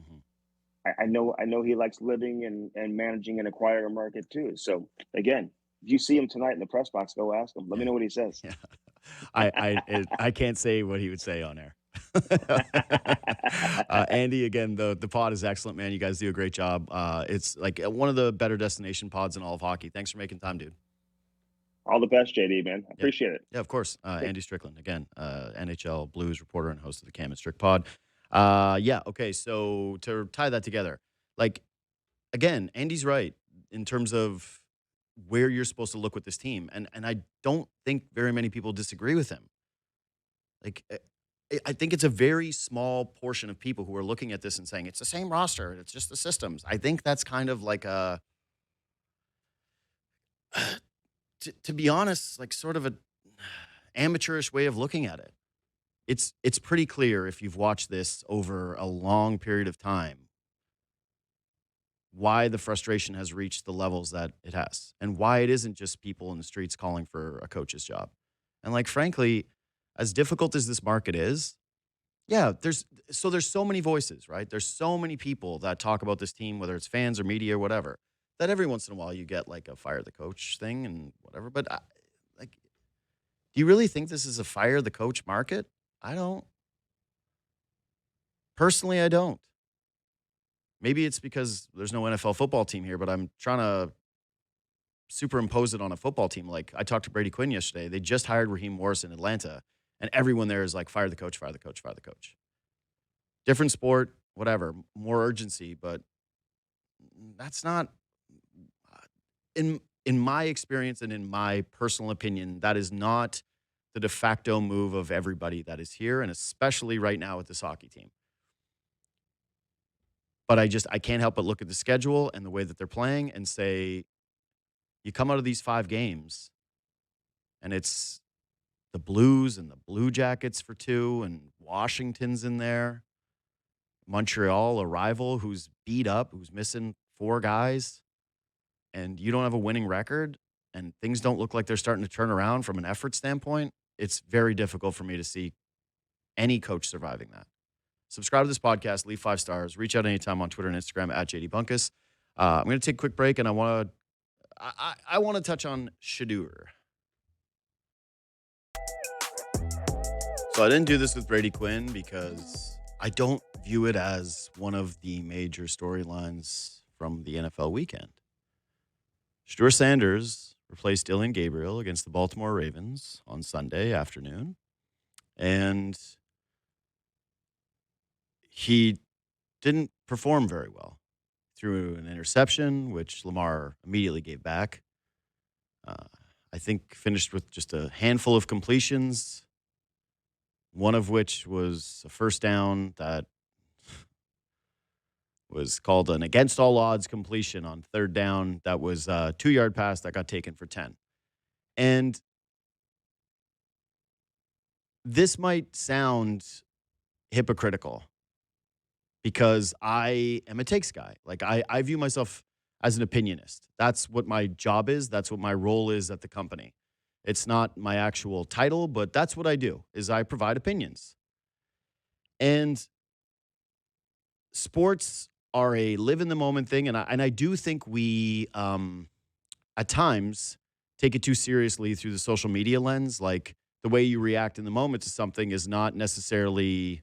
I know he likes living and managing an acquirer market too. So again, if you see him tonight in the press box, go ask him. Let me know what he says. Yeah. I can't say what he would say on air. Andy, again, the pod is excellent, man. You guys do a great job. It's like one of the better destination pods in all of hockey. Thanks for making time, dude. All the best, JD, man. I appreciate it. Yeah, of course. Andy Strickland, again, NHL Blues reporter and host of the Cam and Strick pod. Okay, so to tie that together, like, again, Andy's right in terms of where you're supposed to look with this team. And I don't think very many people disagree with him. Like, I think it's a very small portion of people who are looking at this and saying, it's the same roster, it's just the systems. I think that's kind of like a, to be honest, like sort of a amateurish way of looking at it. It's pretty clear if you've watched this over a long period of time why the frustration has reached the levels that it has and why it isn't just people in the streets calling for a coach's job. And like, frankly, as difficult as this market is, there's so many voices, right? There's so many people that talk about this team, whether it's fans or media or whatever, that every once in a while you get like a fire the coach thing and whatever. But do you really think this is a fire the coach market? I don't. Personally, I don't. Maybe it's because there's no NFL football team here, but I'm trying to superimpose it on a football team. Like, I talked to Brady Quinn yesterday. They just hired Raheem Morris in Atlanta, and everyone there is like, fire the coach, fire the coach, fire the coach. Different sport, whatever, more urgency, but that's not, in my experience and in my personal opinion, that is not the de facto move of everybody that is here, and especially right now with this hockey team. But I can't help but look at the schedule and the way that they're playing and say, you come out of these 5 games, and it's the Blues and the Blue Jackets for 2, and Washington's in there. Montreal, a rival who's beat up, who's missing 4 guys, and you don't have a winning record, and things don't look like they're starting to turn around from an effort standpoint. It's very difficult for me to see any coach surviving that. Subscribe to this podcast, leave 5 stars, reach out anytime on Twitter and Instagram at JD Bunkis. I'm going to take a quick break, and I want to touch on Shadeur. So I didn't do this with Brady Quinn because I don't view it as one of the major storylines from the NFL weekend. Shadeur Sanders replaced Dylan Gabriel against the Baltimore Ravens on Sunday afternoon. And he didn't perform very well. Threw an interception, which Lamar immediately gave back. I think finished with just a handful of completions, one of which was a first down that was called an against all odds completion on third down. That was a 2-yard pass that got taken for 10. And this might sound hypocritical because I am a takes guy. Like I view myself as an opinionist. That's what my job is. That's what my role is at the company. It's not my actual title, but that's what I do, is I provide opinions. And sports are a live in the moment thing. And I do think we, at times, take it too seriously through the social media lens. Like the way you react in the moment to something is not necessarily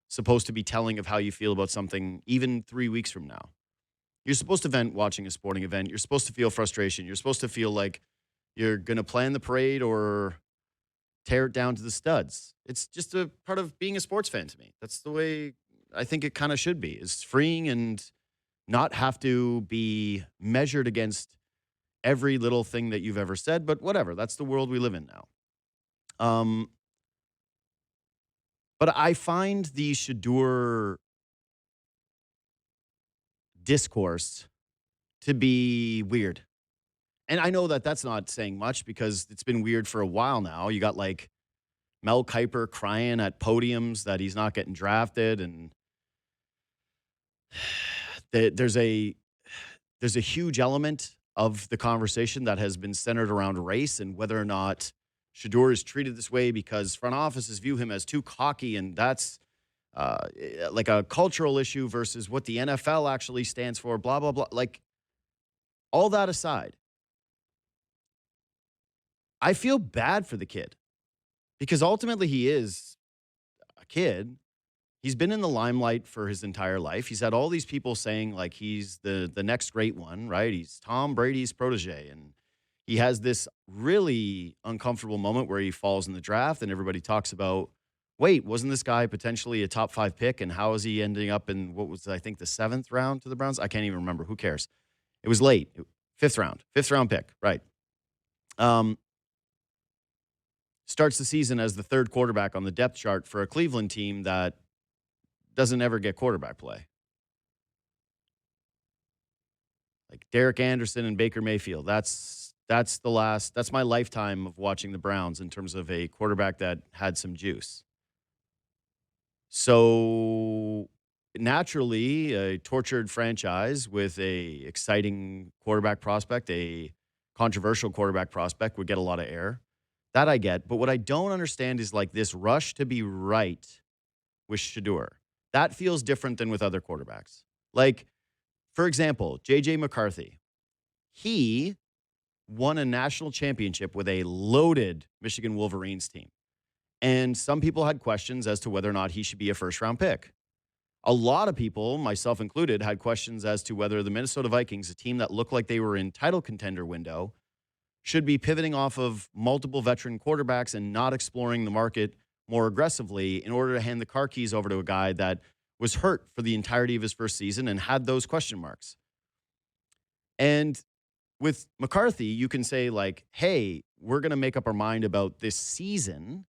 supposed to be telling of how you feel about something even 3 weeks from now. You're supposed to vent watching a sporting event. You're supposed to feel frustration. You're supposed to feel like you're going to plan the parade or tear it down to the studs. It's just a part of being a sports fan to me. That's the way I think it kind of should be. It's freeing and not have to be measured against every little thing that you've ever said, but whatever. That's the world we live in now. But I find the Shadeur discourse to be weird. And I know that that's not saying much because it's been weird for a while now. You got like Mel Kiper crying at podiums that he's not getting drafted. And there's a huge element of the conversation that has been centered around race and whether or not Shadeur is treated this way because front offices view him as too cocky, and that's like a cultural issue versus what the NFL actually stands for, blah, blah, blah. Like, all that aside, I feel bad for the kid because ultimately he is a kid. He's been in the limelight for his entire life. He's had all these people saying, like, he's the next great one, right? He's Tom Brady's protege, and he has this really uncomfortable moment where he falls in the draft, and everybody talks about, wait, wasn't this guy potentially a top 5 pick, and how is he ending up in what was, I think, the 7th round to the Browns? I can't even remember. Who cares? It was late. 5th round pick, right? Starts the season as the 3rd quarterback on the depth chart for a Cleveland team that doesn't ever get quarterback play. Like Derek Anderson and Baker Mayfield. That's my lifetime of watching the Browns in terms of a quarterback that had some juice. So naturally, a tortured franchise with a exciting quarterback prospect, a controversial quarterback prospect would get a lot of air. That I get. But what I don't understand is like this rush to be right with Shadeur. That feels different than with other quarterbacks. Like, for example, J.J. McCarthy. He won a national championship with a loaded Michigan Wolverines team. And some people had questions as to whether or not he should be a first-round pick. A lot of people, myself included, had questions as to whether the Minnesota Vikings, a team that looked like they were in title contender window, should be pivoting off of multiple veteran quarterbacks and not exploring the market more aggressively in order to hand the car keys over to a guy that was hurt for the entirety of his first season and had those question marks. And with McCarthy, you can say like, hey, we're going to make up our mind about this season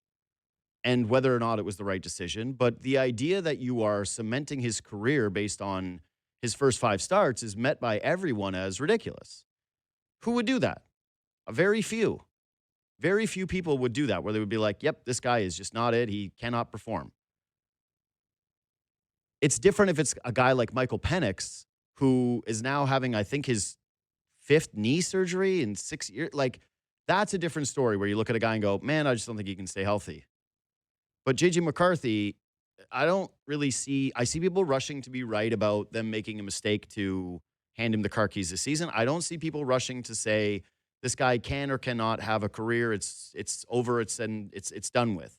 and whether or not it was the right decision. But the idea that you are cementing his career based on his first 5 starts is met by everyone as ridiculous. Who would do that? Very few. Very few people would do that, where they would be like, yep, this guy is just not it. He cannot perform. It's different if it's a guy like Michael Penix, who is now having, I think, his 5th knee surgery in 6 years. Like, that's a different story where you look at a guy and go, man, I just don't think he can stay healthy. But J.J. McCarthy, I don't really see. I see people rushing to be right about them making a mistake to hand him the car keys this season. I don't see people rushing to say this guy can or cannot have a career. It's over. It's done with.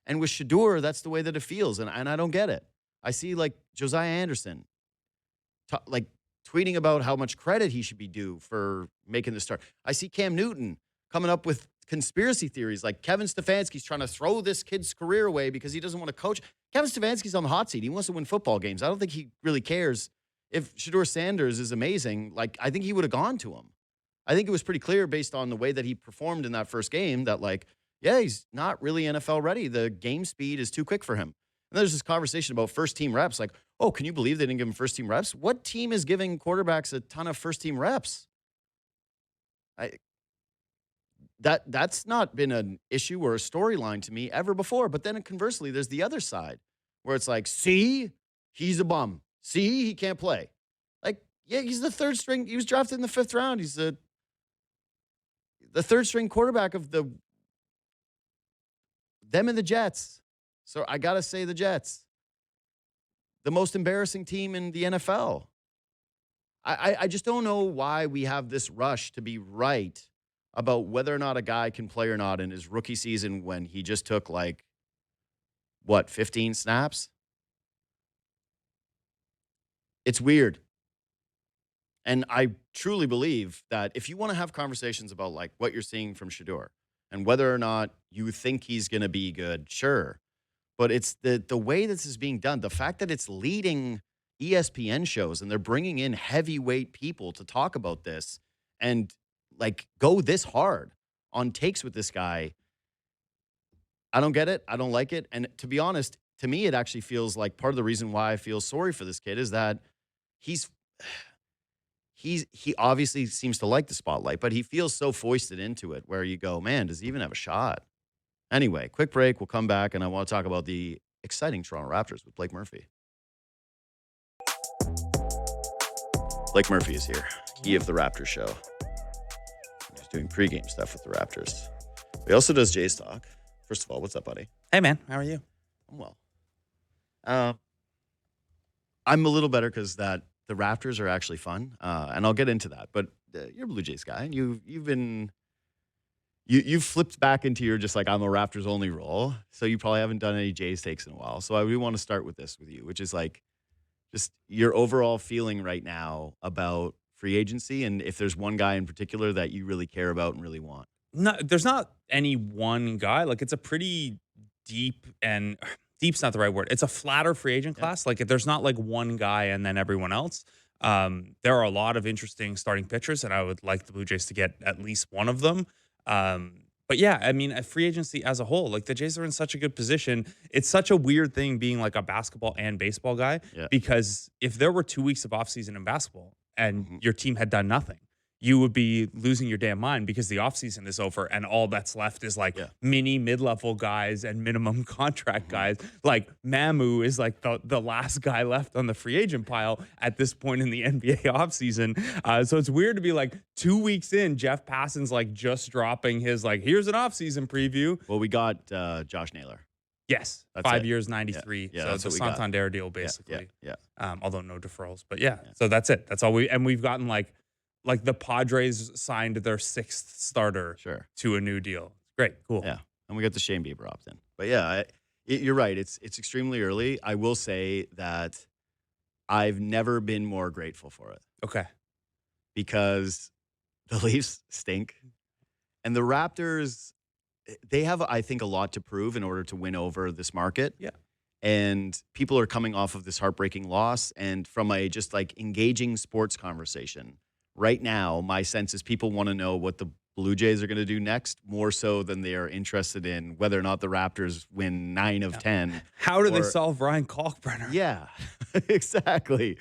And with Shadeur, that's the way that it feels. And I don't get it. I see like Josiah Anderson like tweeting about how much credit he should be due for making the start. I see Cam Newton coming up with conspiracy theories like Kevin Stefanski's trying to throw this kid's career away because he doesn't want to coach. Kevin Stefanski's on the hot seat. He wants to win football games. I don't think he really cares if Shadeur Sanders is amazing. Like, I think he would have gone to him. I think it was pretty clear based on the way that he performed in that first game that, like, yeah, he's not really NFL ready. The game speed is too quick for him. And there's this conversation about first-team reps. Like, oh, can you believe they didn't give him first-team reps? What team is giving quarterbacks a ton of first-team reps? That's not been an issue or a storyline to me ever before. But then conversely, there's the other side where it's like, see, he's a bum. See, he can't play. Like, yeah, he's the third string. He was drafted in the 5th round. He's the third string quarterback of them and the Jets. So I got to say the Jets. The most embarrassing team in the NFL. I just don't know why we have this rush to be right about whether or not a guy can play or not in his rookie season when he just took, like, 15 snaps? It's weird. And I truly believe that if you want to have conversations about, like, what you're seeing from Shadeur and whether or not you think he's going to be good, sure. But it's the way this is being done, the fact that it's leading ESPN shows and they're bringing in heavyweight people to talk about this and, like, go this hard on takes with this guy. I don't get it. I don't like it. And to be honest, to me, it actually feels like part of the reason why I feel sorry for this kid is that he obviously seems to like the spotlight, but he feels so foisted into it where you go, man, does he even have a shot? Anyway, quick break. We'll come back, and I want to talk about the exciting Toronto Raptors with Blake Murphy. Blake Murphy is here. He of the Raptors show. He's doing pregame stuff with the Raptors. He also does Jays Talk. First of all, what's up, buddy? Hey, man. How are you? I'm well. I'm a little better because the Raptors are actually fun, and I'll get into that. But you're a Blue Jays guy, and you've flipped back into your just like I'm a Raptors only role, so you probably haven't done any Jays takes in a while. So we want to start with this with you, which is like just your overall feeling right now about free agency, and if there's one guy in particular that you really care about and really want. No, there's not any one guy. Like, it's a pretty deep, and deep's not the right word. It's a flatter free agent class. Like, there's not like one guy and then everyone else. There are a lot of interesting starting pitchers, and I would like the Blue Jays to get at least one of them. But yeah, I mean, a free agency as a whole, like the Jays are in such a good position. It's such a weird thing being like a basketball and baseball guy, because if there were 2 weeks of offseason in basketball and your team had done nothing, you would be losing your damn mind because the offseason is over and all that's left is like mid-level guys and minimum contract guys. Like Mamu is like the last guy left on the free agent pile at this point in the NBA offseason. So it's weird to be like 2 weeks in, Jeff Passan's like just dropping his like, here's an offseason preview. Well, we got Josh Naylor. Yes, that's 5 years, 93. Yeah, so it's a Santander deal basically. Yeah. Although no deferrals, but so that's it. That's all we've gotten like the Padres signed their 6th starter to a new deal. Great, cool. Yeah, and we got the Shane Bieber opt-in. But yeah, you're right. It's extremely early. I will say that I've never been more grateful for it. Okay. Because the Leafs stink. And the Raptors, they have, I think, a lot to prove in order to win over this market. Yeah. And people are coming off of this heartbreaking loss. And from a just like engaging sports conversation, right now, my sense is people want to know what the Blue Jays are going to do next, more so than they are interested in whether or not the Raptors win 9 of 10. How do they solve Ryan Kalkbrenner? Yeah, exactly.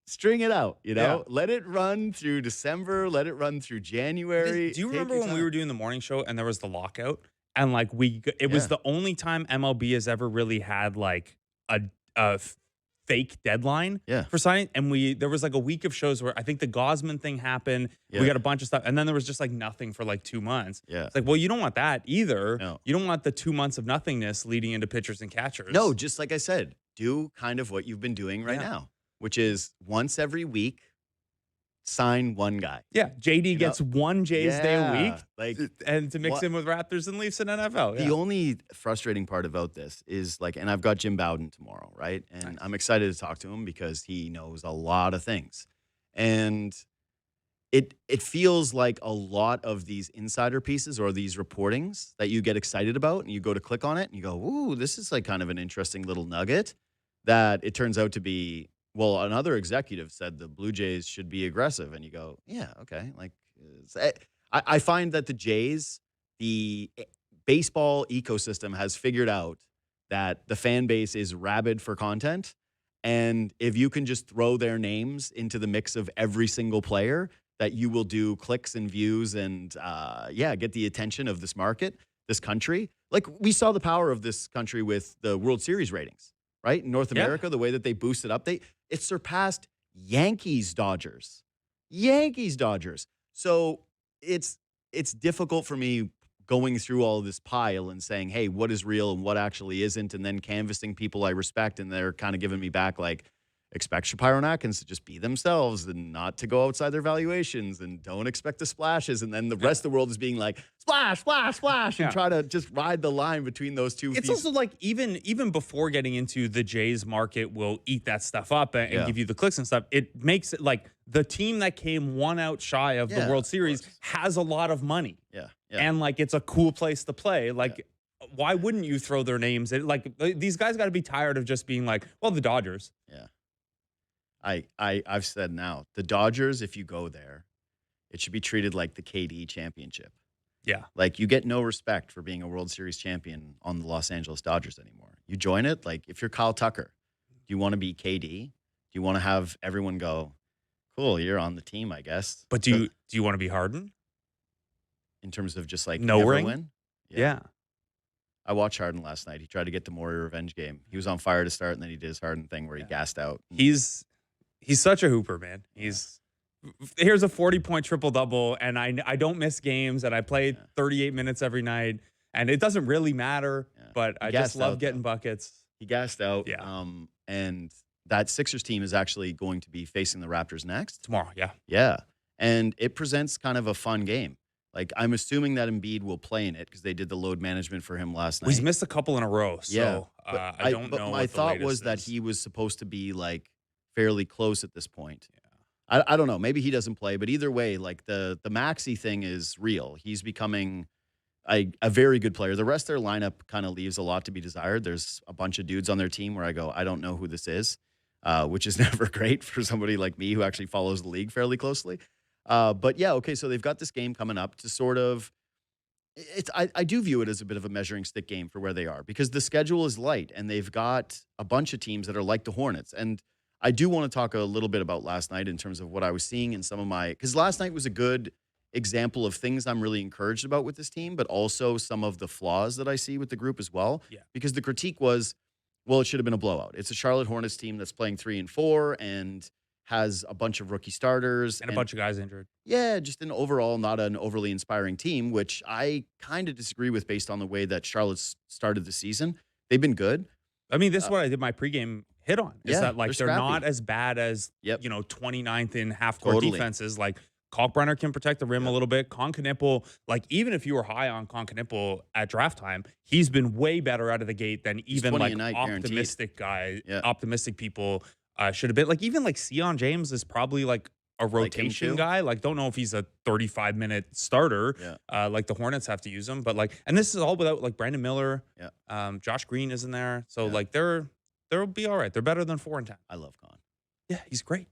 String it out, you know? Let it run through December. Let it run through January. Do you remember when we were doing the morning show and there was the lockout? And like it was the only time MLB has ever really had like a fake deadline for signing. And there was like a week of shows where I think the Gosman thing happened. Yeah. We got a bunch of stuff. And then there was just like nothing for like 2 months. Yeah. It's like, well, you don't want that either. No. You don't want the 2 months of nothingness leading into pitchers and catchers. No, just like I said, do kind of what you've been doing right now, which is once every week, sign one guy. Yeah, JD know? gets one Jays day a week, Like, and to mix what- in with Raptors and Leafs in NFL. the only frustrating part about this is like, and I've got Jim Bowden tomorrow, right? And Nice. I'm excited to talk to him because he knows a lot of things. And it feels like a lot of these insider pieces or these reportings that you get excited about and you go to click on it and you go, ooh, this is like kind of an interesting little nugget, that it turns out to be, well, another executive said the Blue Jays should be aggressive. And you go, yeah, okay. Like, I find that the Jays, the baseball ecosystem has figured out that the fan base is rabid for content. And if you can just throw their names into the mix of every single player, that you will do clicks and views and, get the attention of this market, this country. Like, we saw the power of this country with the World Series ratings, right? In North America, the way that they boosted up, it surpassed Yankees Dodgers. So it's difficult for me going through all of this pile and saying, hey, what is real and what actually isn't, and then canvassing people I respect, and they're kind of giving me back like, expect Shapiro and Atkins to just be themselves and not to go outside their valuations, and don't expect the splashes. And then the rest of the world is being like, splash, splash, splash, and try to just ride the line between those two. It's also like even before getting into the Jays market will eat that stuff up and give you the clicks and stuff. It makes it like the team that came one out shy of the World Series has a lot of money. Yeah. And like, it's a cool place to play. Like, why wouldn't you throw their names in? Like, these guys got to be tired of just being like, well, the Dodgers. Yeah. I've said now, the Dodgers, if you go there, it should be treated like the KD championship. Yeah. Like, you get no respect for being a World Series champion on the Los Angeles Dodgers anymore. You join it, like, if you're Kyle Tucker, do you want to be KD? Do you want to have everyone go, cool, you're on the team, I guess? But do you want to be Harden? In terms of just like No never ring? win? Yeah. I watched Harden last night. He tried to get the Maury revenge game. He was on fire to start, and then he did his Harden thing where he gassed out. He's such a hooper, man. Here's a 40-point triple-double, and I don't miss games, and I play 38 minutes every night, and it doesn't really matter, but I just love getting buckets. He gassed out. Yeah. And that Sixers team is actually going to be facing the Raptors next. Tomorrow, yeah. Yeah. And it presents kind of a fun game. Like, I'm assuming that Embiid will play in it because they did the load management for him last night. He's missed a couple in a row, so I don't know. But my thought was that he was supposed to be, like, fairly close at this point. Yeah. I don't know. Maybe he doesn't play, but either way, like, the Maxey thing is real. He's becoming a very good player. The rest of their lineup kind of leaves a lot to be desired. There's a bunch of dudes on their team where I go, I don't know who this is, which is never great for somebody like me who actually follows the league fairly closely. But yeah, okay, so they've got this game coming up to sort of, I do view it as a bit of a measuring stick game for where they are, because the schedule is light and they've got a bunch of teams that are like the Hornets. And I do want to talk a little bit about last night in terms of what I was seeing in some of because last night was a good example of things I'm really encouraged about with this team, but also some of the flaws that I see with the group as well. Yeah. Because the critique was, well, it should have been a blowout. It's a Charlotte Hornets team that's playing 3-4 and has a bunch of rookie starters. And a bunch of guys injured. Yeah, just an overall not an overly inspiring team, which I kind of disagree with based on the way that Charlotte's started the season. They've been good. I mean, this is what I did my pregame hit on. Is that like they're not as bad as 29th in half-court defenses. Like, Kalkbrenner can protect the rim a little bit. Konkanippel, like, even if you were high on Konkanippel at draft time, he's been way better out of the gate than even like optimistic optimistic people should have been. Like, even like Sion James is probably like a rotation guy. Like, don't know if he's a 35-minute starter. Like the Hornets have to use him, but like, and this is all without like Brandon Miller. Josh Green is in there, so like they'll be all right. They're better than 4-10. I love Con. Yeah, he's great.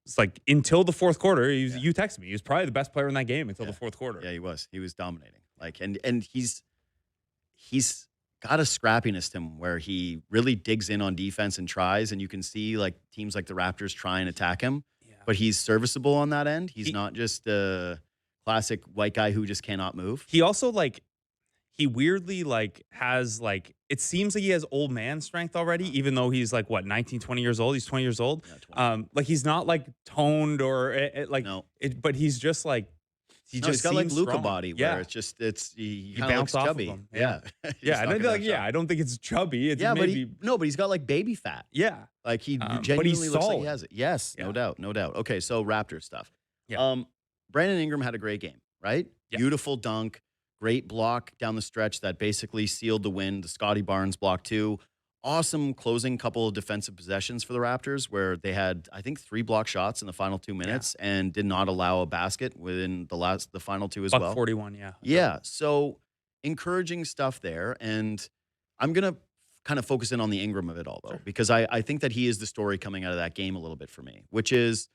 It's like until the fourth quarter. You texted me. He was probably the best player in that game until the fourth quarter. Yeah, he was. He was dominating. Like, and he's got a scrappiness to him where he really digs in on defense and tries, and you can see like teams like the Raptors try and attack him, but he's serviceable on that end. He's not just a classic white guy who just cannot move. He also like, he weirdly like has like, it seems like he has old man strength already, even though he's like what, 19, 20 years old. He's 20 years old. Yeah, Like, he's not like toned or but he's just like, he No, just he's got like seems Luka strong. body Yeah. where it's he You kind of looks bounce off of chubby. him. Yeah. Yeah. He's And not I'd be that like, yeah, chubby. I don't think it's chubby. It's Yeah, but maybe, but he's got like baby fat. yeah. Like he But genuinely he's looks like he solid. has it. Yes, no Yeah. doubt, no doubt. Okay, so Raptors stuff. Yeah. Brandon Ingram had a great game, right? Yeah. Beautiful dunk, great block down the stretch that basically sealed the win. The Scotty Barnes block too. Awesome closing couple of defensive possessions for the Raptors where they had, I think, 3 block shots in the final 2 minutes and did not allow a basket within the final 2 as Buck well. 41, yeah. Yeah, so encouraging stuff there. And I'm going to kind of focus in on the Ingram of it all, though, Sure. because I think that he is the story coming out of that game a little bit for me, which is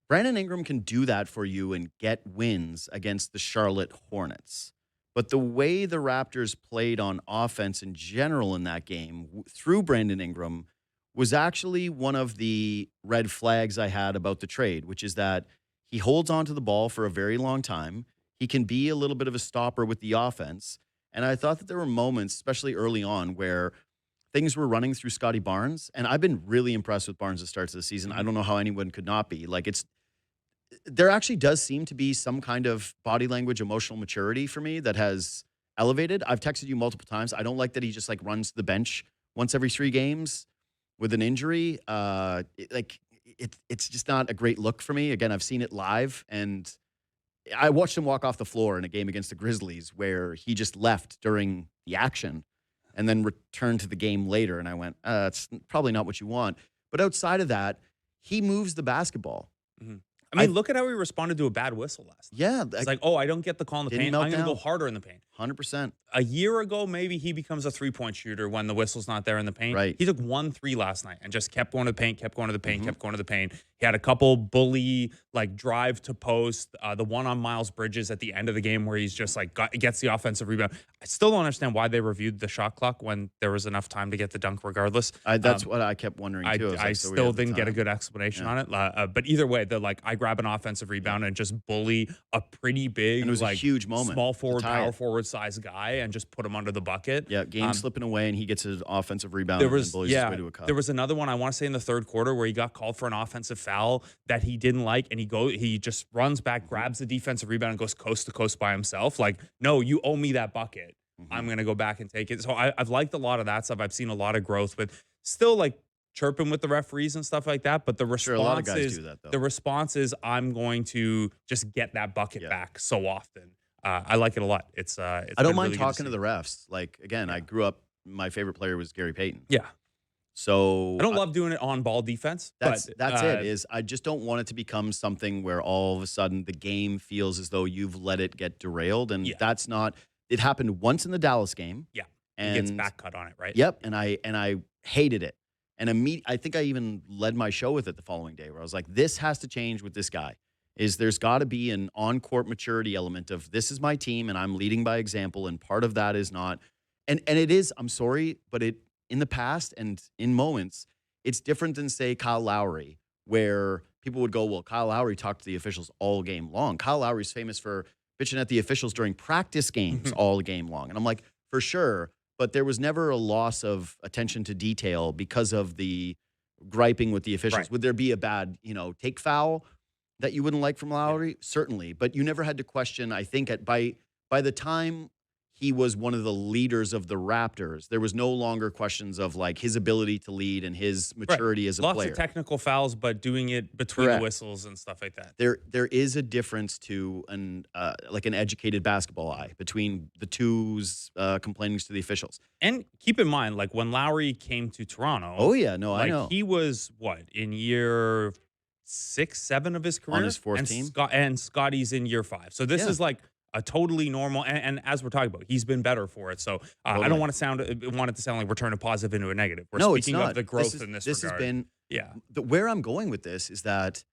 Brandon Ingram can do that for you and get wins against the Charlotte Hornets. But the way the Raptors played on offense in general in that game through Brandon Ingram was actually one of the red flags I had about the trade, which is that he holds onto the ball for a very long time. He can be a little bit of a stopper with the offense. And I thought that there were moments, especially early on, where things were running through Scotty Barnes. And I've been really impressed with Barnes at the start of the season. I don't know how anyone could not be. Like, there actually does seem to be some kind of body language, emotional maturity for me that has elevated. I've texted you multiple times. I don't like that he just like runs to the bench once every 3 games with an injury. It's just not a great look for me. Again, I've seen it live, and I watched him walk off the floor in a game against the Grizzlies where he just left during the action and then returned to the game later. And I went, it's probably not what you want. But outside of that, he moves the basketball. Mm-hmm. I mean, look at how he responded to a bad whistle last night. Yeah. It's like, oh, I don't get the call in the Didn't paint. melt I'm going to go down. harder in the paint. 100%. A year ago, maybe he becomes a 3-point shooter when the whistle's not there in the paint. Right. He took 1 3 last night and just kept going to the paint, kept going to the paint, kept going to the paint. He had a couple bully, like, drive to post. The one on Miles Bridges at the end of the game where he's just, like, gets the offensive rebound. I still don't understand why they reviewed the shot clock when there was enough time to get the dunk regardless. That's what I kept wondering, too. I still didn't get a good explanation on it. But either way, I grab an offensive rebound and just bully a pretty big, And it was like, a huge moment small to forward, tie power it. forward size guy and just put him under the bucket. Yeah, game slipping away, and he gets an offensive rebound There and then was bullies his way to a cup. there was another one I want to say in the third quarter where he got called for an offensive foul that he didn't like, and he just runs back, grabs the defensive rebound, and goes coast to coast by himself. Like, no, you owe me that bucket. I'm gonna go back and take it. So I've liked a lot of that stuff. I've seen a lot of growth, but still like chirping with the referees and stuff like that. But the response Sure, a lot of guys do that, though. the response is I'm going to just get that bucket back so often. I like it a lot. It's I don't been mind really good talking to see. the refs. Like, again, I grew up, my favorite player was Gary Payton. Yeah. So I don't love doing it on ball defense. that's but, it. Is I just don't want it to become something where all of a sudden the game feels as though you've let it get derailed, and that's not. It happened once in the Dallas game. Yeah, and he gets back cut on it, right? Yep, and I hated it, and I think I even led my show with it the following day, where I was like, this has to change with this guy. There's got to be an on-court maturity element of this is my team and I'm leading by example, and part of that is not, and it is. I'm sorry, but it. In the past and in moments, it's different than, say, Kyle Lowry, where people would go, well, Kyle Lowry talked to the officials all game long. Kyle Lowry's famous for bitching at the officials during practice games all game long. And I'm like, for sure, but there was never a loss of attention to detail because of the griping with the officials. Right. Would there be a bad, take foul that you wouldn't like from Lowry? Yeah. Certainly, but you never had to question, I think, by the time he was one of the leaders of the Raptors, there was no longer questions of like his ability to lead and his maturity as a player. Lots of technical fouls, but doing it between the whistles and stuff like that. There is a difference to an educated basketball eye between the two's complainings to the officials. And keep in mind, like when Lowry came to Toronto. Oh yeah, no, I know. He was in year 6, 7 of his career on his fourth team, and Scotty's in year 5. So this is like a totally normal, and as we're talking about, he's been better for it. So I don't want it to sound like we're turning a positive into a negative. We're speaking of the growth in this regard. Has been where I'm going with this is that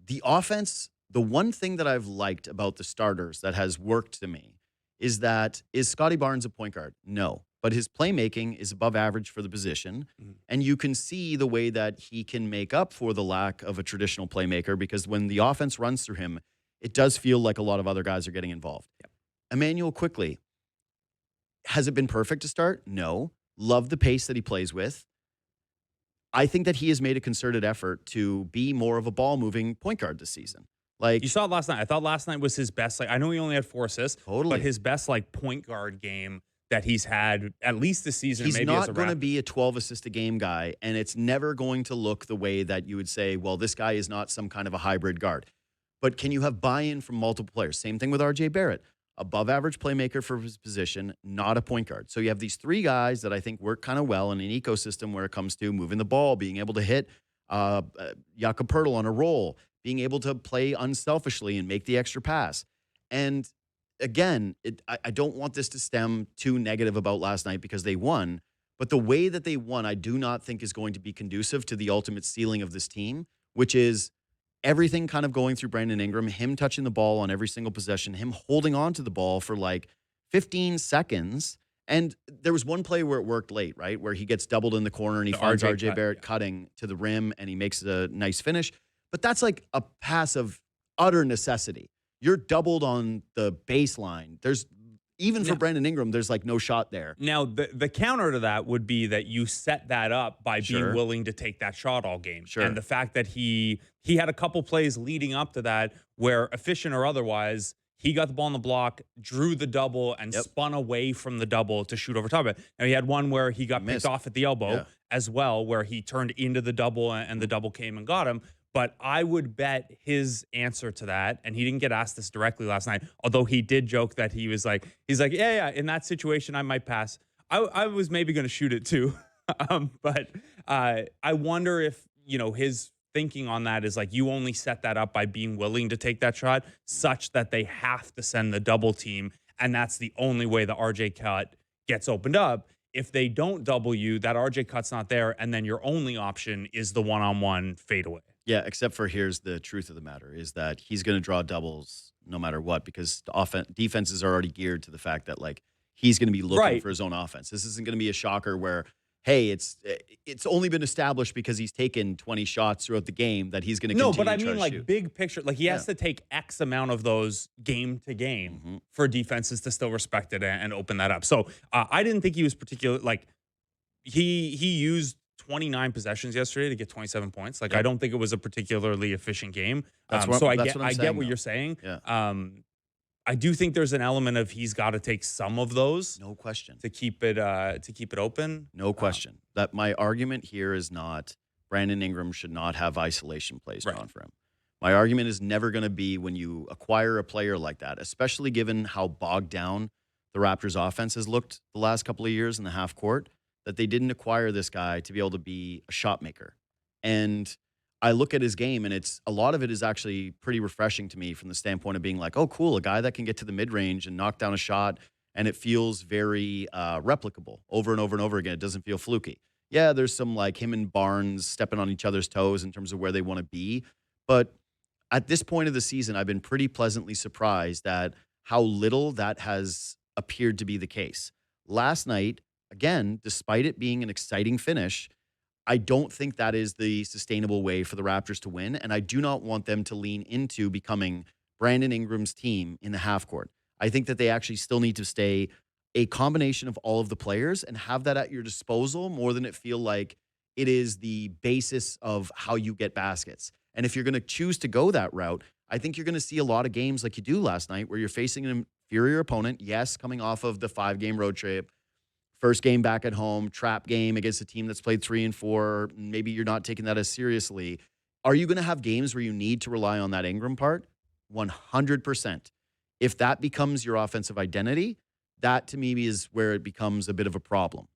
the offense. The one thing that I've liked about the starters that has worked to me is Scotty Barnes a point guard? No, but his playmaking is above average for the position, and you can see the way that he can make up for the lack of a traditional playmaker, because when the offense runs through him, it does feel like a lot of other guys are getting involved. Yep. Emmanuel quickly. Has it been perfect to start? No. Love the pace that he plays with. I think that he has made a concerted effort to be more of a ball-moving point guard this season. Like, You saw it last night. I thought last night was his best. Like, I know he only had 4 assists, Totally. but his best like point guard game that he's had at least this season. he's maybe as not a going to Raptor. be a 12 assist a game guy, and it's never going to look the way that you would say, well, this guy is not some kind of a hybrid guard. But can you have buy-in from multiple players? Same thing with RJ Barrett. Above average playmaker for his position, not a point guard. So you have these 3 guys that I think work kind of well in an ecosystem where it comes to moving the ball, being able to hit Jakob Poeltl on a roll, being able to play unselfishly and make the extra pass. And again, I don't want this to stem too negative about last night because they won, but the way that they won, I do not think is going to be conducive to the ultimate ceiling of this team, which is everything kind of going through Brandon Ingram, him touching the ball on every single possession, him holding on to the ball for like 15 seconds. And there was one play where it worked late, right? Where he gets doubled in the corner and he finds RJ Barrett cutting to the rim and he makes a nice finish. But that's like a pass of utter necessity. You're doubled on the baseline. There's even for Brandon Ingram, there's like no shot there. Now, the counter to that would be that you set that up by being Sure. willing to take that shot all game. Sure. And the fact that he had a couple plays leading up to that where, efficient or otherwise, he got the ball on the block, drew the double, and spun away from the double to shoot over top of it. Now, he had one where he got picked off at the elbow as well, where he turned into the double and the double came and got him. But I would bet his answer to that, and he didn't get asked this directly last night, although he did joke that he's like, yeah, in that situation, I might pass. I was maybe going to shoot it too. But I wonder if, his thinking on that is like, you only set that up by being willing to take that shot such that they have to send the double team. And that's the only way the RJ cut gets opened up. If they don't double you, that RJ cut's not there. And then your only option is the one-on-one fadeaway. Yeah, except for here's the truth of the matter is that he's going to draw doubles no matter what because defenses are already geared to the fact that like he's going to be looking for his own offense. This isn't going to be a shocker where, hey, it's only been established because he's taken 20 shots throughout the game that he's going to continue to try to shoot. No, but I mean like big picture. Like he has to take X amount of those game to game for defenses to still respect it and open that up. So I didn't think he was particularly like he used 29 possessions yesterday to get 27 points. Like I don't think it was a particularly efficient game. So I get what you're saying. Yeah. I do think there's an element of he's got to take some of those, no question, to keep it open. No question. That my argument here is not Brandon Ingram should not have isolation plays drawn for him. My argument is never going to be when you acquire a player like that, especially given how bogged down the Raptors offense has looked the last couple of years in the half court, that they didn't acquire this guy to be able to be a shot maker. And I look at his game, and a lot of it is actually pretty refreshing to me from the standpoint of being like, oh, cool, a guy that can get to the mid-range and knock down a shot, and it feels very replicable over and over and over again. It doesn't feel fluky. Yeah, there's some like him and Barnes stepping on each other's toes in terms of where they want to be. But at this point of the season, I've been pretty pleasantly surprised at how little that has appeared to be the case. Last night, again, despite it being an exciting finish, I don't think that is the sustainable way for the Raptors to win, and I do not want them to lean into becoming Brandon Ingram's team in the half court. I think that they actually still need to stay a combination of all of the players and have that at your disposal more than it feel like it is the basis of how you get baskets. And if you're going to choose to go that route, I think you're going to see a lot of games like you do last night where you're facing an inferior opponent, yes, coming off of the 5-game road trip, first game back at home, trap game against a team that's played 3 and 4. Maybe you're not taking that as seriously. Are you going to have games where you need to rely on that Ingram part? 100%. If that becomes your offensive identity, that to me is where it becomes a bit of a problem.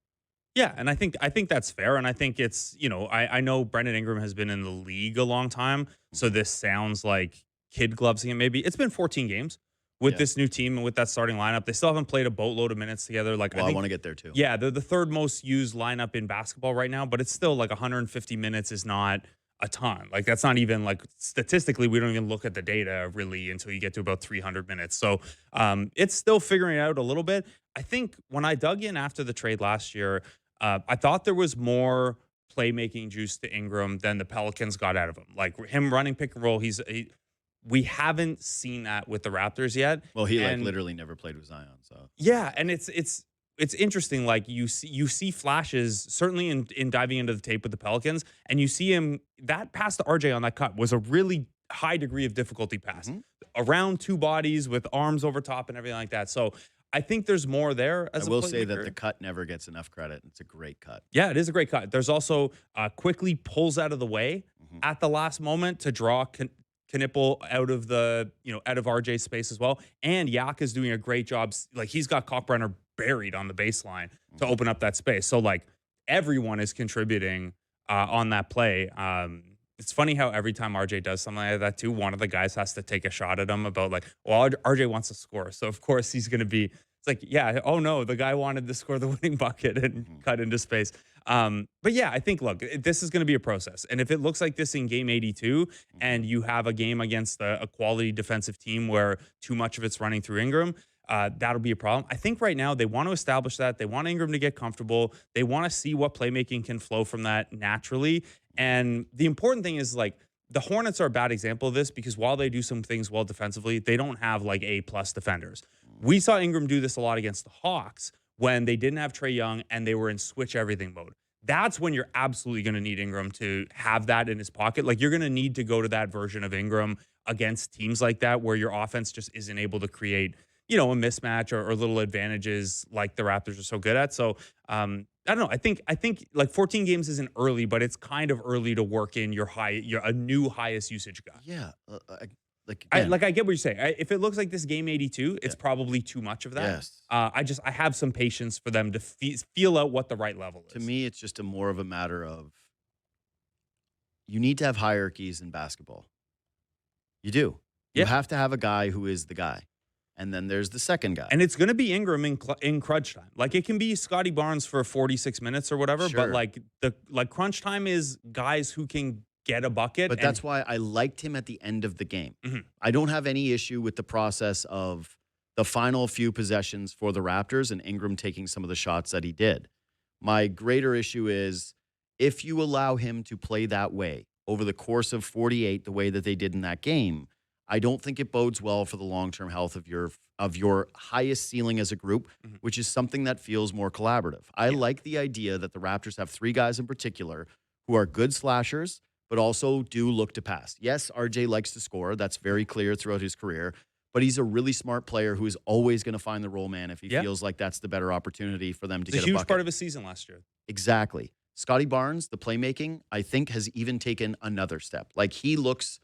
Yeah, and I think that's fair. And I think it's, I know Brandon Ingram has been in the league a long time. So this sounds like kid glovesing it maybe. It's been 14 games. With this new team and with that starting lineup, they still haven't played a boatload of minutes together. Like I want to get there too. Yeah, they're the third most used lineup in basketball right now, but it's still like 150 minutes is not a ton. Like that's not even like statistically, we don't even look at the data really until you get to about 300 minutes. So it's still figuring it out a little bit. I think when I dug in after the trade last year, I thought there was more playmaking juice to Ingram than the Pelicans got out of him. Like him running pick and roll, we haven't seen that with the Raptors yet. Well, he like literally never played with Zion. So yeah, and it's interesting. Like you see flashes certainly in diving into the tape with the Pelicans, and you see him that pass to RJ on that cut was a really high degree of difficulty pass Mm-hmm. around two bodies with arms over top and everything like that. So I think there's more there as I a will say that playmaker. the cut never gets enough credit. It's a great cut. Yeah, it is a great cut. There's also quickly pulls out of the way Mm-hmm. at the last moment to draw Knipple out of the, out of RJ's space as well. And Yak is doing a great job. Like, he's got Kalkbrenner buried on the baseline to open up that space. So, like, everyone is contributing on that play. It's funny how every time RJ does something like that too, one of the guys has to take a shot at him about like, well, RJ wants to score. So, of course, he's going to be, it's like, yeah, oh no, the guy wanted to score the winning bucket and cut into space. But yeah, I think, look, this is going to be a process. And if it looks like this in game 82 and you have a game against a quality defensive team where too much of it's running through Ingram, that'll be a problem. I think right now they want to establish that. They want Ingram to get comfortable. They want to see what playmaking can flow from that naturally. And the important thing is, like, the Hornets are a bad example of this because while they do some things well defensively, they don't have like A-plus defenders. We saw Ingram do this a lot against the Hawks when they didn't have Trae Young and they were in switch everything mode. That's when you're absolutely going to need Ingram to have that in his pocket. Like, you're going to need to go to that version of Ingram against teams like that where your offense just isn't able to create, a mismatch or little advantages like the Raptors are so good at. So, I don't know. I think like 14 games isn't early, but it's kind of early to work in a new highest usage guy. Yeah. I get what you're saying. If it looks like this game 82, it's probably too much of that. Yes. I have some patience for them to feel out what the right level is. To me, it's just more of a matter of you need to have hierarchies in basketball. You do. You have to have a guy who is the guy. And then there's the second guy. And it's going to be Ingram in crunch time. Like, it can be Scotty Barnes for 46 minutes or whatever, Sure. but like crunch time is guys who can get a bucket. But that's why I liked him at the end of the game. Mm-hmm. I don't have any issue with the process of the final few possessions for the Raptors and Ingram taking some of the shots that he did. My greater issue is if you allow him to play that way over the course of 48, the way that they did in that game, I don't think it bodes well for the long-term health of your highest ceiling as a group, which is something that feels more collaborative. I like the idea that the Raptors have three guys in particular who are good slashers, but also do look to pass. Yes, RJ likes to score. That's very clear throughout his career. But he's a really smart player who is always going to find the roll man if he feels like that's the better opportunity for them to get a bucket. It's a huge part of his season last year. Exactly. Scotty Barnes, the playmaking, I think has even taken another step. Like, he looks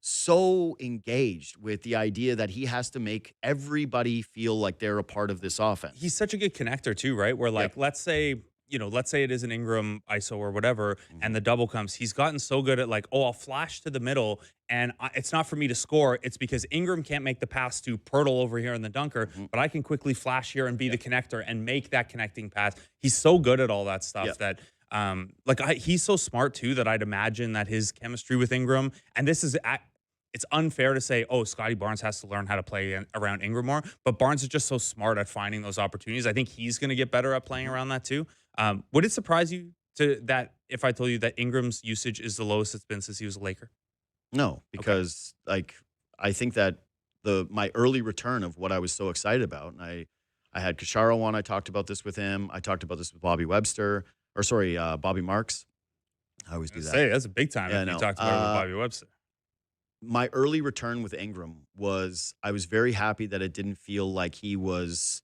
so engaged with the idea that he has to make everybody feel like they're a part of this offense. He's such a good connector too, right? Where like, let's say it is an Ingram ISO or whatever, and the double comes. He's gotten so good at like, I'll flash to the middle, and it's not for me to score. It's because Ingram can't make the pass to Pirtle over here in the dunker, but I can quickly flash here and be the connector and make that connecting pass. He's so good at all that stuff that. He's so smart too that I'd imagine that his chemistry with Ingram, and this is it's unfair to say, oh, Scotty Barnes has to learn how to play around Ingram more, but Barnes is just so smart at finding those opportunities. I think he's going to get better at playing around that too. Would it surprise you if I told you that Ingram's usage is the lowest it's been since he was a Laker? No, because I think that my early return of what I was so excited about, and I had Kasharo on, I talked about this with him. I talked about this with Bobby Marks. I always do that. That's a big time if you talked about it with Bobby Webster. My early return with Ingram was I was very happy that it didn't feel like he was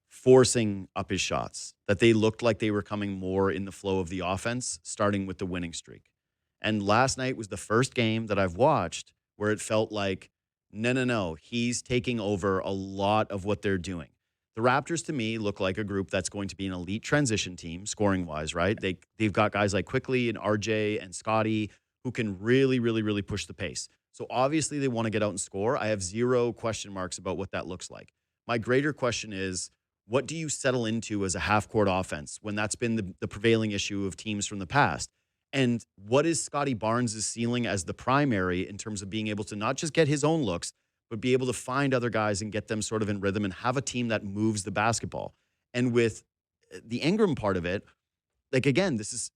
forcing up his shots, that they looked like they were coming more in the flow of the offense, starting with the winning streak. And last night was the first game that I've watched where it felt like, no, he's taking over a lot of what they're doing. The Raptors, to me, look like a group that's going to be an elite transition team, scoring-wise, right? They've got guys like Quickly and RJ and Scotty who can really, really, really push the pace. So obviously they want to get out and score. I have zero question marks about what that looks like. My greater question is, what do you settle into as a half-court offense when that's been the prevailing issue of teams from the past? And what is Scotty Barnes' ceiling as the primary in terms of being able to not just get his own looks, but be able to find other guys and get them sort of in rhythm and have a team that moves the basketball? And with the Ingram part of it, like, again, this is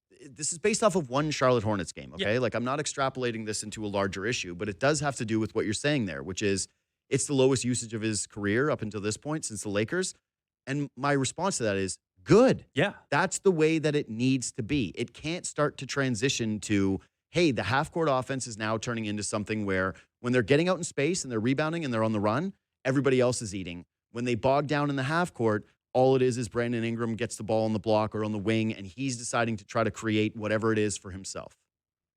based off of one Charlotte Hornets game, okay? Yeah. Like, I'm not extrapolating this into a larger issue, but it does have to do with what you're saying there, which is it's the lowest usage of his career up until this point since the Lakers. And my response to that is good. Yeah. That's the way that it needs to be. It can't start to transition to, hey, the half-court offense is now turning into something where when they're getting out in space and they're rebounding and they're on the run, everybody else is eating. When they bog down in the half-court, all it is Brandon Ingram gets the ball on the block or on the wing, and he's deciding to try to create whatever it is for himself.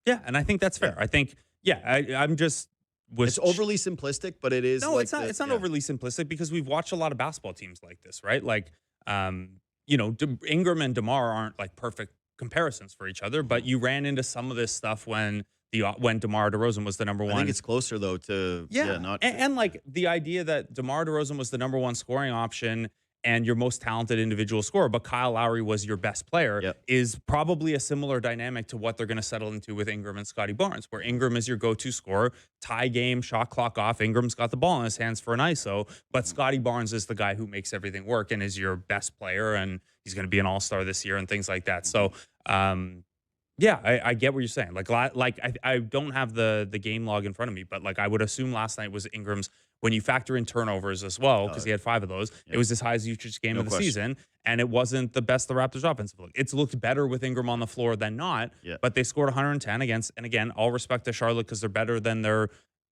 Yeah, and I think that's fair. I think, I'm just... It's overly simplistic, but it is. No, like it's not overly simplistic because we've watched a lot of basketball teams like this, right? Like, Ingram and DeMar aren't like perfect comparisons for each other, but you ran into some of this stuff when DeMar DeRozan was the number one. I think it's closer though to not and like the idea that DeMar DeRozan was the number one scoring option and your most talented individual scorer, but Kyle Lowry was your best player, is probably a similar dynamic to what they're going to settle into with Ingram and Scotty Barnes, where Ingram is your go-to scorer, tie game, shot clock off. Ingram's got the ball in his hands for an ISO, but Scotty Barnes is the guy who makes everything work and is your best player, and he's going to be an all-star this year and things like that. So, I get what you're saying. Like I don't have the game log in front of me, but like I would assume last night was Ingram's, when you factor in turnovers as well, because he had 5 of those, it was his highest usage game of the season, and it wasn't the best the Raptors offensive look. It's looked better with Ingram on the floor than not, but they scored 110 against, and again, all respect to Charlotte because they're better than their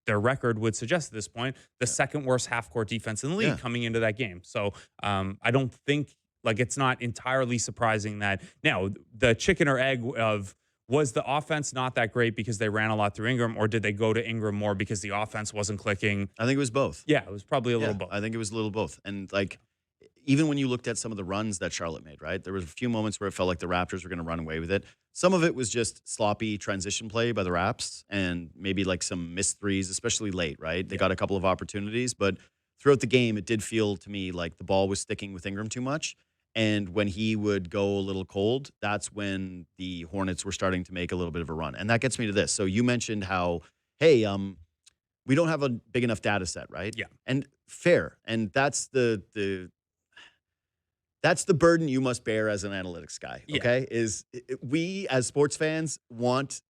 record would suggest at this point, the second worst half-court defense in the league coming into that game. So I don't think, like, it's not entirely surprising that, now, the chicken or egg of, was the offense not that great because they ran a lot through Ingram, or did they go to Ingram more because the offense wasn't clicking? I think it was both. Yeah, it was probably a little both. I think it was a little both. And like, even when you looked at some of the runs that Charlotte made, right? There was a few moments where it felt like the Raptors were going to run away with it. Some of it was just sloppy transition play by the Raps and maybe like some missed threes, especially late, right? They got a couple of opportunities, but throughout the game, it did feel to me like the ball was sticking with Ingram too much. And when he would go a little cold, that's when the Hornets were starting to make a little bit of a run. And that gets me to this. So you mentioned how, hey, we don't have a big enough data set, right? Yeah. And fair. And that's the burden you must bear as an analytics guy, okay? We as sports fans want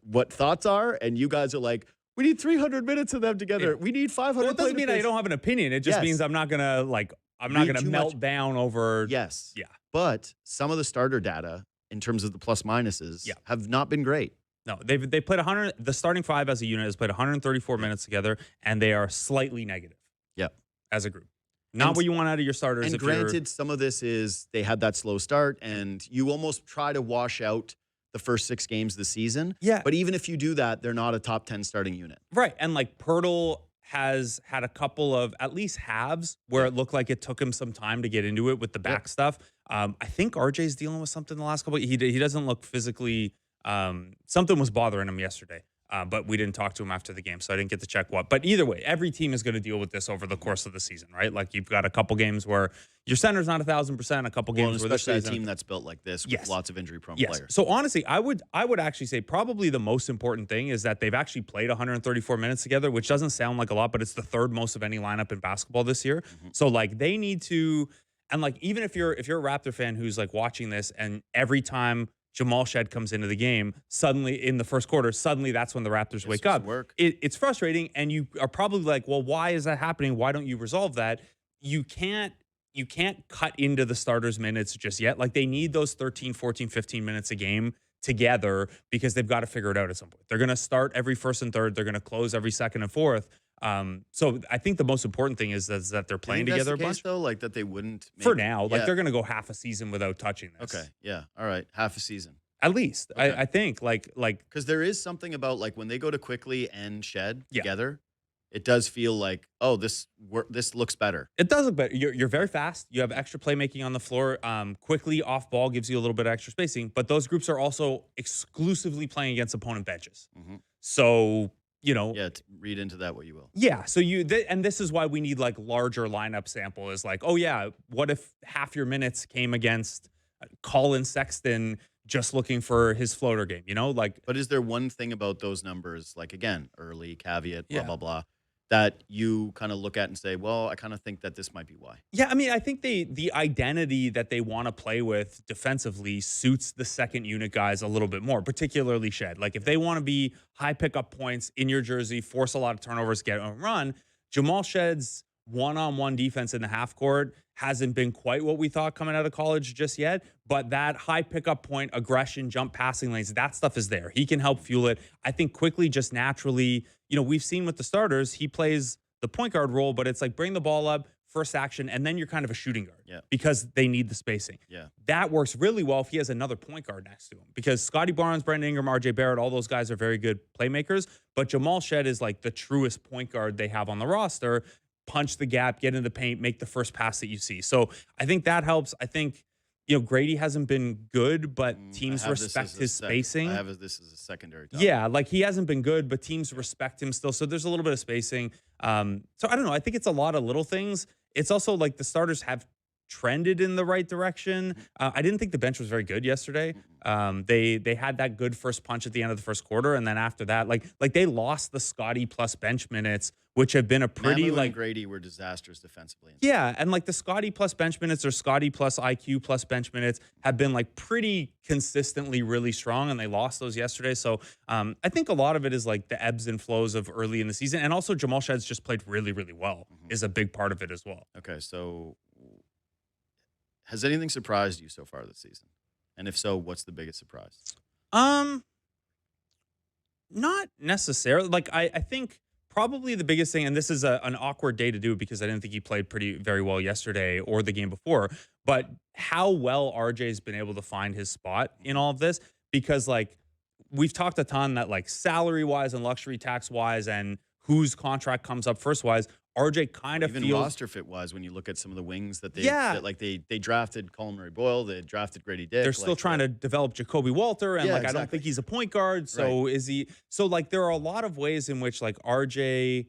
what thoughts are, and you guys are like, we need 300 minutes of them together. Yeah. We need 500. Well, it doesn't mean I don't have an opinion. It just means I'm not going to melt down over. Yes. Yeah. But some of the starter data in terms of the plus minuses have not been great. No, they played 100. The starting 5 as a unit has played 134 minutes together, and they are slightly negative. Yep. As a group. Not what you want out of your starters. And granted, some of this is they had that slow start, and you almost try to wash out the first 6 games of the season. Yeah. But even if you do that, they're not a top 10 starting unit. Right. And like Pirtle has had a couple of at least halves where it looked like it took him some time to get into it with the back stuff. I think RJ's dealing with something the last couple. He doesn't look physically. Something was bothering him yesterday. But we didn't talk to him after the game, so I didn't get to check what. But either way, every team is going to deal with this over the course of the season, right? Like you've got a couple games where your center's not 1,000%, a couple games where especially a team that's built like this with lots of injury-prone players. So honestly, I would actually say probably the most important thing is that they've actually played 134 minutes together, which doesn't sound like a lot, but it's the 3rd most of any lineup in basketball this year. So like they need to, and like even if you're a Raptor fan who's like watching this, and every time Jamal Shed comes into the game, suddenly in the first quarter, suddenly that's when the Raptors wake up. It's frustrating, and you are probably like, well, why is that happening? Why don't you resolve that? You can't cut into the starters' minutes just yet. Like they need those 13, 14, 15 minutes a game together because they've got to figure it out at some point. They're going to start every first and third. They're going to close every second and fourth. So I think the most important thing is that they're playing together a bunch. Though, like that they wouldn't for now. Like they're going to go half a season without touching this. Okay, yeah, all right, half a season at least. Okay. I think like because there is something about like when they go to Quickly and Shed together, it does feel like this looks better. It does look better. You're very fast. You have extra playmaking on the floor. Quickly off ball gives you a little bit of extra spacing, but those groups are also exclusively playing against opponent benches. So. Read into that what you will. Yeah, so and this is why we need like larger lineup sample is like, oh yeah, what if half your minutes came against Colin Sexton just looking for his floater game, But is there one thing about those numbers, like again, early caveat, blah, blah, blah, that you kind of look at and say, well, I kind of think that this might be why. Yeah, I mean, I think the identity that they want to play with defensively suits the second unit guys a little bit more, particularly Shed. Like if they want to be high pickup points in your jersey, force a lot of turnovers, get a run, Jamal Shed's one-on-one defense in the half court hasn't been quite what we thought coming out of college just yet, but that high pickup point, aggression, jump passing lanes, that stuff is there. He can help fuel it. I think quickly, just naturally, we've seen with the starters, he plays the point guard role, but it's like bring the ball up, first action, and then you're kind of a shooting guard because they need the spacing. Yeah. That works really well if he has another point guard next to him, because Scotty Barnes, Brandon Ingram, RJ Barrett, all those guys are very good playmakers, but Jamal Shed is like the truest point guard they have on the roster. Punch the gap, get in the paint, make the first pass that you see. So I think that helps. I think, Grady hasn't been good, but teams respect his spacing. I have this as a secondary topic. Yeah, like he hasn't been good, but teams respect him still. So there's a little bit of spacing. So I don't know. I think it's a lot of little things. It's also like the starters have trended in the right direction. I didn't think the bench was very good yesterday. They had that good first punch at the end of the first quarter, and then after that, like they lost the Scotty plus bench minutes, which have been a pretty Mamu and Grady were disastrous defensively. Yeah, and like the Scotty plus bench minutes or Scotty plus IQ plus bench minutes have been like pretty consistently really strong, and they lost those yesterday. So I think a lot of it is like the ebbs and flows of early in the season, and also Jamal Shed's just played really, really well is a big part of it as well. Okay, so has anything surprised you so far this season? And if so, what's the biggest surprise? Not necessarily. Like I think probably the biggest thing, and this is an awkward day to do it because I didn't think he played very well yesterday or the game before, but how well RJ's been able to find his spot in all of this, because like we've talked a ton that like salary wise and luxury tax wise and whose contract comes up first wise, RJ kind of even feels roster fit wise when you look at some of the wings that they drafted Colin Murray Boyle, they drafted Grady Dick. They're still trying to develop Jacoby Walter, and I don't think he's a point guard. So is he? So like there are a lot of ways in which like RJ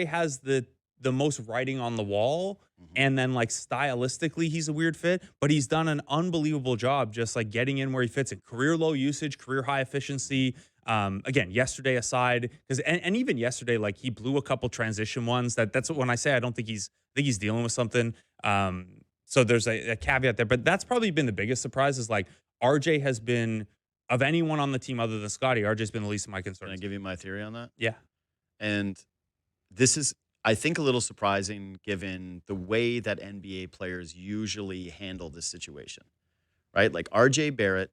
has the most writing on the wall, and then like stylistically he's a weird fit, but he's done an unbelievable job just like getting in where he fits in. Career low usage, career high efficiency. Again, yesterday aside, because and even yesterday, like he blew a couple transition ones. That's when I say I think he's dealing with something. So there's a caveat there, but that's probably been the biggest surprise is like RJ has been, of anyone on the team other than Scotty, RJ's been the least of my concerns. Can I give you my theory on that? Yeah. And this is, I think, a little surprising given the way that NBA players usually handle this situation. Right? Like RJ Barrett,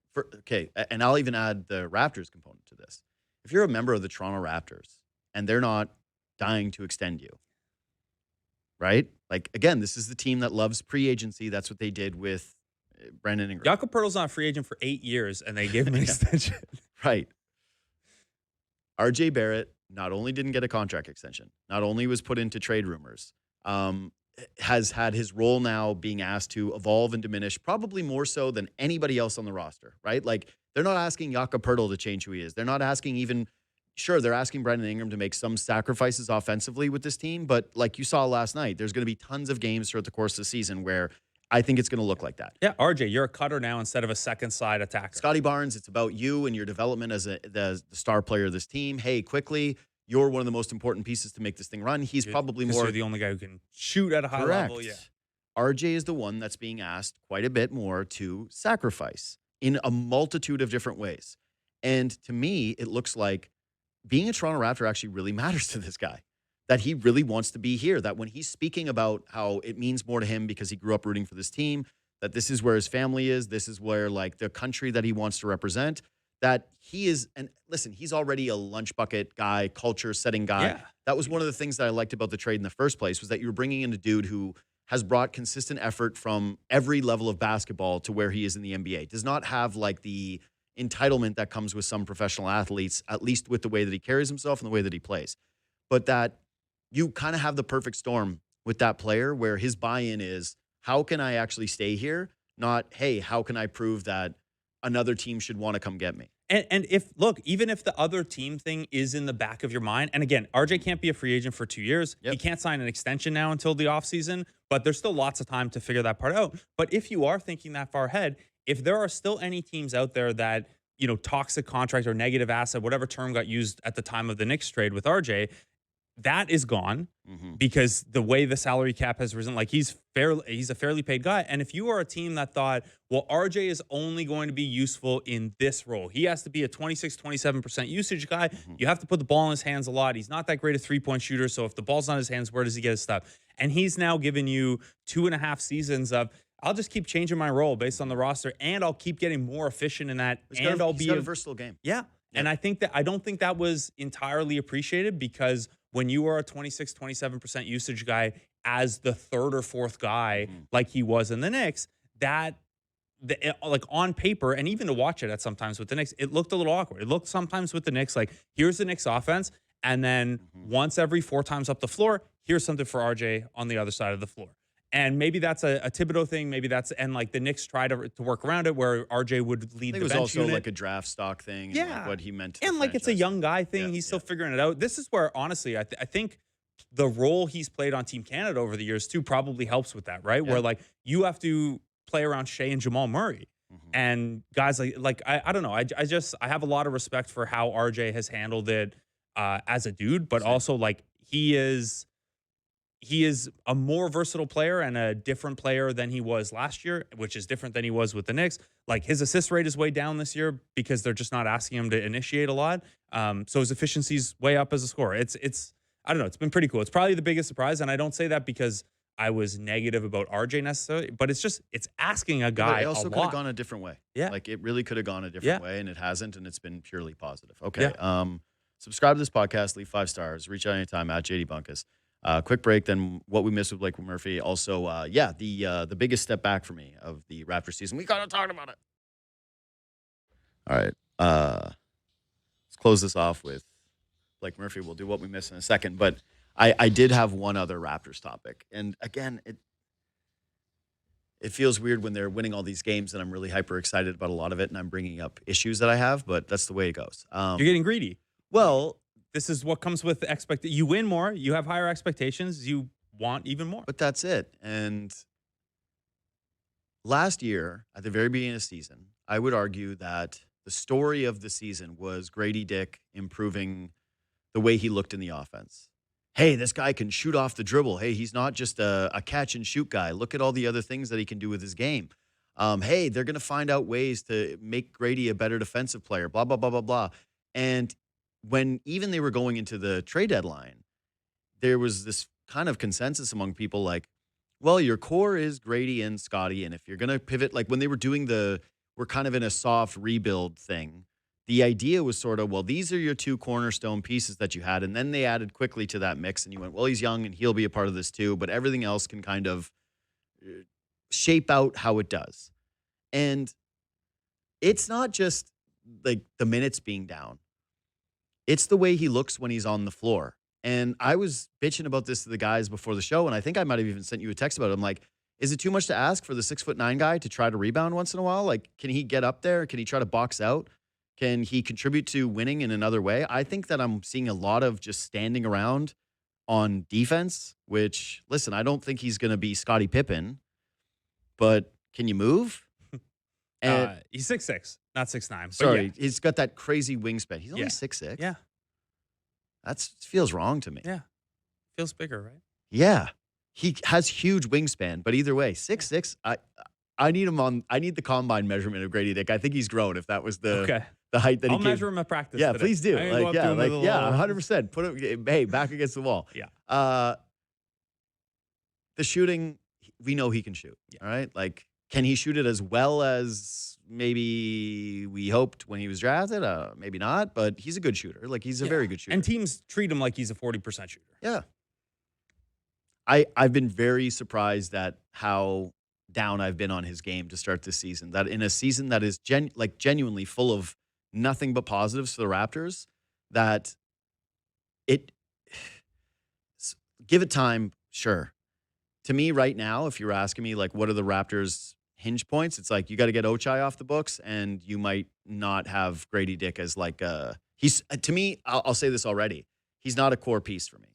and I'll even add the Raptors component to this. If you're a member of the Toronto Raptors and they're not dying to extend you, right? Like, again, this is the team that loves pre-agency. That's what they did with Brandon Ingram. Jakob Poeltl's not a free agent for 8 years, and they gave him an extension. Right. RJ Barrett not only didn't get a contract extension, not only was put into trade rumors, has had his role now being asked to evolve and diminish, probably more so than anybody else on the roster, right? Like, they're not asking Jakob Poeltl to change who he is. They're not asking they're asking Brandon Ingram to make some sacrifices offensively with this team, but like you saw last night, there's going to be tons of games throughout the course of the season where I think it's going to look like that. Yeah, RJ, you're a cutter now instead of a second side attacker. Scotty Barnes, it's about you and your development as the star player of this team. Hey, quickly, you're one of the most important pieces to make this thing run. He's probably more... You're the only guy who can shoot at a high level. Yeah. RJ is the one that's being asked quite a bit more to sacrifice in a multitude of different ways. And to me, it looks like being a Toronto Raptor actually really matters to this guy, that he really wants to be here, that when he's speaking about how it means more to him because he grew up rooting for this team, that this is where his family is, this is where like the country that he wants to represent, that he is, and listen, he's already a lunch bucket guy, culture setting guy. Yeah. That was one of the things that I liked about the trade in the first place, was that you were bringing in a dude who has brought consistent effort from every level of basketball to where he is in the NBA. Does not have like the entitlement that comes with some professional athletes, at least with the way that he carries himself and the way that he plays. But that you kind of have the perfect storm with that player where his buy-in is, how can I actually stay here? Not, hey, how can I prove that another team should want to come get me? And even if the other team thing is in the back of your mind, and again, RJ can't be a free agent for 2 years. Yep. He can't sign an extension now until the offseason, but there's still lots of time to figure that part out. But if you are thinking that far ahead, if there are still any teams out there that, toxic contract or negative asset, whatever term got used at the time of the Knicks trade with RJ, that is gone Mhm. because the way the salary cap has risen, like he's a fairly paid guy. And if you are a team that thought, well, RJ is only going to be useful in this role, he has to be a 26-27% usage guy. You have to put the ball in his hands a lot. He's not that great a 3-point shooter. So if the ball's not in his hands, where does he get his stuff? And he's now given you 2.5 seasons of, I'll just keep changing my role based on the roster, and I'll keep getting more efficient in that. He's And got I'll he's be got a versatile game. yeah. And I don't think that was entirely appreciated, because when you are a 26-27% usage guy as the third or fourth guy, like he was in the Knicks, like on paper, and even to watch it at sometimes with the Knicks, it looked a little awkward. It looked sometimes with the Knicks like, here's the Knicks offense, and then once every 4 times up the floor, here's something for RJ on the other side of the floor. And maybe that's a Thibodeau thing. Maybe that's, and like the Knicks try to work around it where RJ would lead I think the it was bench also unit. like a draft stock thing. And like what he meant to the And like it's a franchise. young guy thing. Yeah, He's still figuring it out. This is where, honestly, I think the role he's played on Team Canada over the years too probably helps with that, right? Yeah. Where like you have to play around Shea and Jamal Murray. And guys like I don't know. I have a lot of respect for how RJ has handled it as a dude, but also like he is a more versatile player and a different player than he was last year, which is different than he was with the Knicks. Like his assist rate is way down this year because they're just not asking him to initiate a lot. So his efficiency's way up as a scorer. It's I don't know. It's been pretty cool. It's probably the biggest surprise, and I don't say that because I was negative about RJ necessarily, but it's asking a guy It also a could have lot. gone a different way. Yeah. Like it really could have gone a different way, and it hasn't, and it's been purely positive. Okay. Yeah. Subscribe to this podcast, leave 5 stars, reach out anytime at JD Bunkis. Quick break, then what we missed with Blake Murphy. Also, the biggest step back for me of the Raptors season. We kind of talked about it. All right. Let's close this off with Blake Murphy. We'll do what we missed in a second. But I did have one other Raptors topic. And again, it feels weird when they're winning all these games, and I'm really hyper excited about a lot of it, and I'm bringing up issues that I have, but that's the way it goes. You're getting greedy. Well, This is what comes with you win more, you have higher expectations, you want even more. but that's it. And last year, at the very beginning of the season, I would argue that the story of the season was Grady Dick improving the way he looked in the offense. Hey, this guy can shoot off the dribble. Hey, he's not just a catch and shoot guy. Look at all the other things that he can do with his game. Hey, they're going to find out ways to make Grady a better defensive player, blah, blah, blah, blah, blah. And when even they were going into the trade deadline, there was this kind of consensus among people like, well, your core is Grady and Scotty. And if you're going to pivot, like when they were doing we're kind of in a soft rebuild thing, the idea was sort of, well, these are your 2 cornerstone pieces that you had. And then they added quickly to that mix. And you went, well, he's young and he'll be a part of this too. But everything else can kind of shape out how it does. And it's not just like the minutes being down. It's the way he looks when he's on the floor. And I was bitching about this to the guys before the show, and I think I might have even sent you a text about it. I'm like, is it too much to ask for the 6'9" guy to try to rebound once in a while? Like, can he get up there? Can he try to box out? Can he contribute to winning in another way? I think that I'm seeing a lot of just standing around on defense, which, listen, I don't think he's going to be Scottie Pippen, but can you move? And He's 6'6", not 6'9". sorry, Yeah. he's got that crazy wingspan. He's only Yeah. 6'6". Yeah. That feels wrong to me. Yeah. Feels bigger, right? Yeah. He has huge wingspan, but either way, 6'6". I need him on. I need the combine measurement of Grady Dick. I think he's grown. If that was the height that I'll he measure him at practice. Yeah, today. please do. I'm gonna go up to him with a little- 100%. Put him. Hey, back against the wall. Yeah. The shooting, we know he can shoot. Yeah. All right. Like, can he shoot it as well as maybe we hoped when he was drafted? Maybe not, but he's a good shooter. Like, he's a very good shooter. And teams treat him like he's a 40% shooter. Yeah. I've been very surprised at how down I've been on his game to start this season. That in a season that is genuinely full of nothing but positives for the Raptors, that give it time, sure. To me right now, if you're asking me like what are the Raptors' hinge points, it's like you got to get Ochai off the books, and you might not have Grady Dick as like he's to me. I'll say this already. He's not a core piece for me.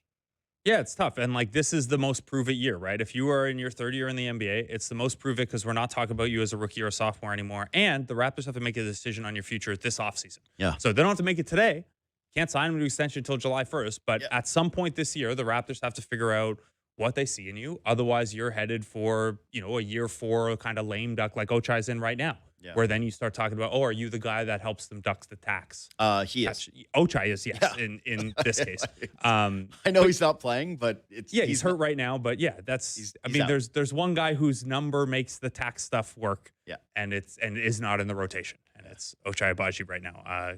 Yeah, it's tough. And like, this is the most prove it year, right? If you are in your third year in the NBA, it's the most prove it because we're not talking about you as a rookie or a sophomore anymore. And the Raptors have to make a decision on your future this offseason. Yeah. So they don't have to make it today. Can't sign him to extension until July 1st. But Yep. at some point this year, the Raptors have to figure out what they see in you. Otherwise, you're headed for, a year 4 kind of lame duck like Ochai's in right now. Yeah. Where then you start talking about, are you the guy that helps them duck the tax? He is. Ochai is, yes, Yeah. in this case. I know he's not playing, but He's hurt right now, but yeah, he's out. there's one guy whose number makes the tax stuff work. Yeah. And is not in the rotation. And it's Ochai Agbaji right now.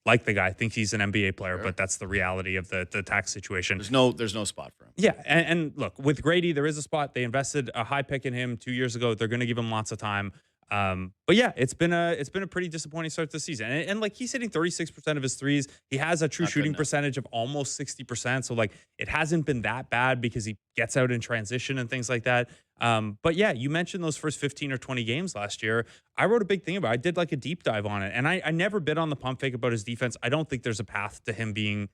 Like the guy, I think he's an NBA player, but that's the reality of the tax situation. There's no spot for him. Yeah, and look, with Grady, there is a spot. They invested a high pick in him 2 years ago. They're going to give him lots of time. But yeah, it's been a pretty disappointing start to the season. And like he's hitting 36% of his threes. He has a true Not good shooting enough. percentage of almost 60%. So like it hasn't been that bad because he gets out in transition and things like that. But yeah, you mentioned those first 15 or 20 games last year. I wrote a big thing about it. I did like a deep dive on it. And I never bit on the pump fake about his defense. I don't think there's a path to him being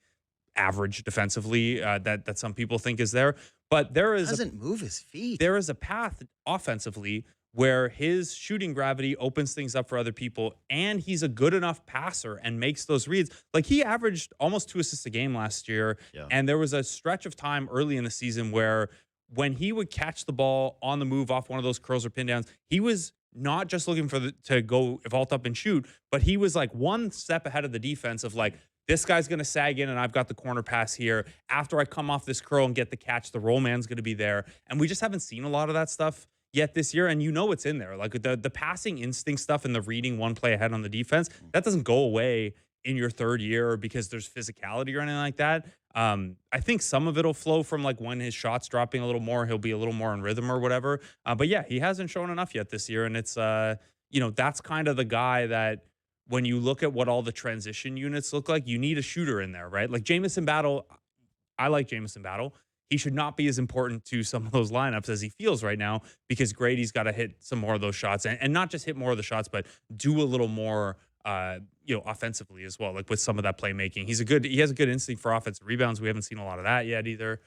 average defensively that some people think is there. But there is Doesn't move his feet. there is a path offensively where his shooting gravity opens things up for other people, and he's a good enough passer and makes those reads. Like he averaged almost 2 assists a game last year, Yeah. and there was a stretch of time early in the season where when he would catch the ball on the move off one of those curls or pin downs, he was not just looking to go vault up and shoot, but he was like one step ahead of the defense of like, this guy's going to sag in and I've got the corner pass here. After I come off this curl and get the catch, the roll man's going to be there. And we just haven't seen a lot of that stuff yet this year. And it's in there. Like the passing instinct stuff and the reading one play ahead on the defense, that doesn't go away in your third year because there's physicality or anything like that. I think some of it'll flow from like when his shot's dropping a little more, he'll be a little more in rhythm or whatever. But yeah, he hasn't shown enough yet this year. And it's, that's kind of the guy that when you look at what all the transition units look like, you need a shooter in there, right? Like Jamison Battle, I like Jamison Battle. He should not be as important to some of those lineups as he feels right now because Grady's got to hit some more of those shots and not just hit more of the shots, but do a little more, offensively as well. Like with some of that playmaking, he has a good instinct for offensive rebounds. We haven't seen a lot of that yet either.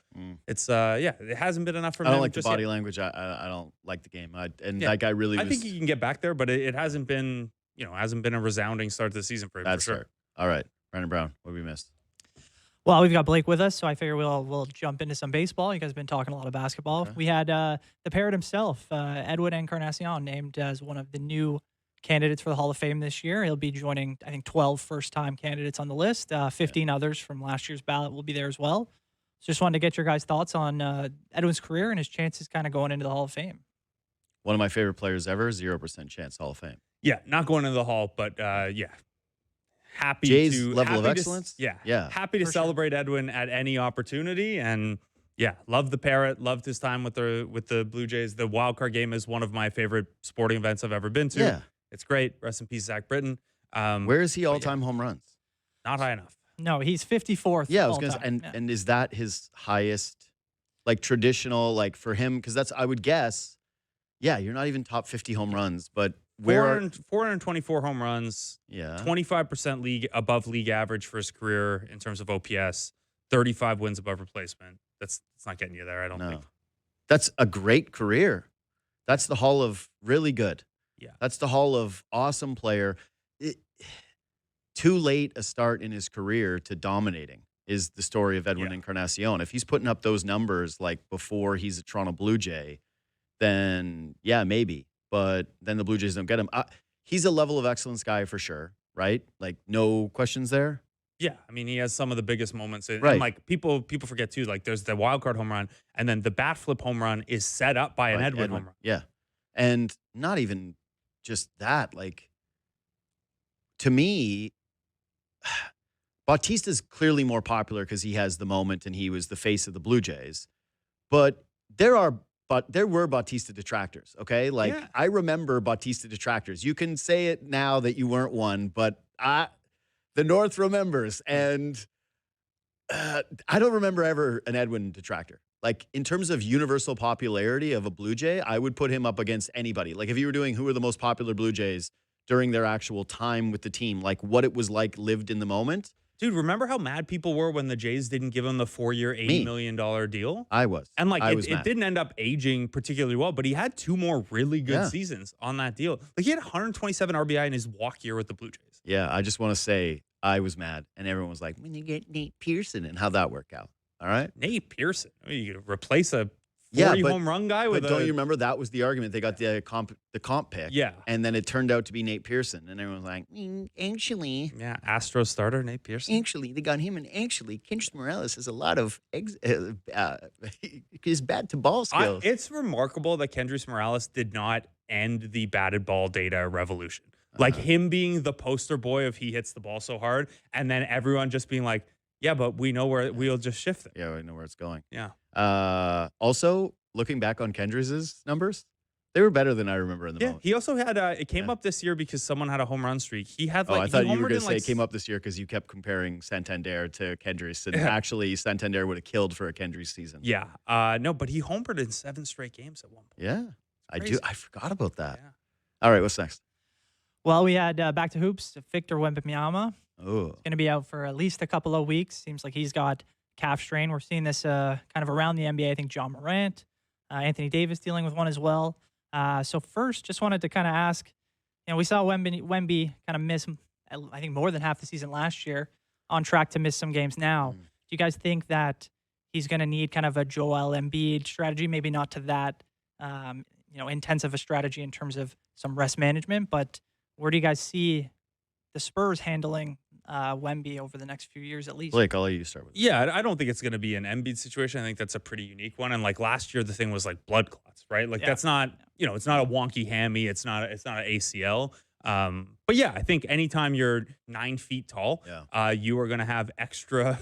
It's it hasn't been enough for him. I don't like the just body yet. language. I don't like the game. That guy really. I think he can get back there, but it hasn't been, hasn't been a resounding start to the season for him. That's for sure. fair. All right, Brandon Brown, what have we missed? Well, we've got Blake with us, so I figure we'll jump into some baseball. You guys have been talking a lot of basketball. Okay. We had the parrot himself, Edwin Encarnacion, named as one of the new candidates for the Hall of Fame this year. He'll be joining, I think, 12 first-time candidates on the list. 15 others from last year's ballot will be there as well. So just wanted to get your guys' thoughts on Edwin's career and his chances kind of going into the Hall of Fame. One of my favorite players ever, 0% chance Hall of Fame. Yeah, not going into the Hall, but happy Jay's to level of happy to- excellence? yeah, Yeah. happy to For sure. celebrate Edwin at any opportunity, and loved the parrot, loved his time with the Blue Jays. The wild card game is one of my favorite sporting events I've ever been to. Yeah. It's great. Rest in peace, Zach Britton. Where is he all-time home runs? Not high enough. No, he's 54th. Yeah, I was all gonna say, time. and is that his highest, like traditional, like for him? Because that's, I would guess, yeah, you're not even top 50 home runs, but where are, 424 home runs, yeah, 25% league above league average for his career in terms of OPS, 35 wins above replacement. It's not getting you there, I don't think. That's a great career. That's the Hall of really good. Yeah. That's the Hall of awesome player. Too late a start in his career to dominating is the story of Edwin Encarnacion. If he's putting up those numbers like before he's a Toronto Blue Jay, then yeah, maybe. But then the Blue Jays don't get him. He's a level of excellence guy for sure, right? Like no questions there. Yeah, I mean, he has some of the biggest moments. And Right. like people forget too, like there's the wild card home run, and then the bat flip home run is set up by an Like Edwin home run. Yeah. And not even just that. Like, to me, Bautista's clearly more popular because he has the moment and he was the face of the Blue Jays. But there were Bautista detractors, okay? Like, Yeah. I remember Bautista detractors. You can say it now that you weren't one, but the North remembers. And I don't remember ever an Edwin detractor. Like, in terms of universal popularity of a Blue Jay, I would put him up against anybody. Like, if you were doing who are the most popular Blue Jays during their actual time with the team, like what it was like lived in the moment, Dude, remember how mad people were when the Jays didn't give him the 4-year, $80 million deal? I was. And like I was it mad. didn't end up aging particularly well, but he had 2 more really good Yeah. seasons on that deal. Like he had 127 RBI in his walk year with the Blue Jays. Yeah, I just want to say I was mad, and everyone was like, "When you get Nate Pearson, and how'd that work out?" All right. Nate Pearson. I mean, you could replace a 40 Yeah, but- home run guy with But don't you remember that was the argument? They got the comp pick. Yeah. And then it turned out to be Nate Pearson, and everyone was like, actually, Yeah, Astros starter Nate Pearson. they got him, and actually, Kendrys Morales has a lot of his bat to ball skills. It's remarkable that Kendrys Morales did not end the batted ball data revolution. Like him being the poster boy of he hits the ball so hard, and then everyone just being like, yeah, but we know where we'll just shift it. Yeah, I know where it's going. Yeah. Also, looking back on Kendrys' numbers, they were better than I remember in the moment. He also had it came up this year because someone had a home run streak. He had like I thought he you were homered going in to say like it came up this year because you kept comparing Santander to Kendrys, and actually Santander would have killed for a Kendrys season. Yeah. No, but he homered in 7 straight games at one point. Yeah, I Crazy. do. I forgot about that. Yeah. All right, what's next? Well, we had back to hoops. Victor Wembanyama Oh, going to be out for at least a couple of weeks. Seems like he's got calf strain. We're seeing this kind of around the NBA. I think John Morant, Anthony Davis dealing with one as well. So first, just wanted to kind of ask, we saw Wemby kind of miss, I think, more than half the season last year, on track to miss some games now. Do you guys think that he's going to need kind of a Joel Embiid strategy? Maybe not to that, intensive a strategy in terms of some rest management, but where do you guys see the Spurs handling Wemby over the next few years at least? Blake, I'll let you start with it. Yeah, I don't think it's going to be an Embiid situation. I think that's a pretty unique one. And like last year, the thing was like blood clots, right? Like that's not, it's not a wonky hammy. It's not an ACL. But yeah, I think anytime you're 9 feet tall, you are going to have extra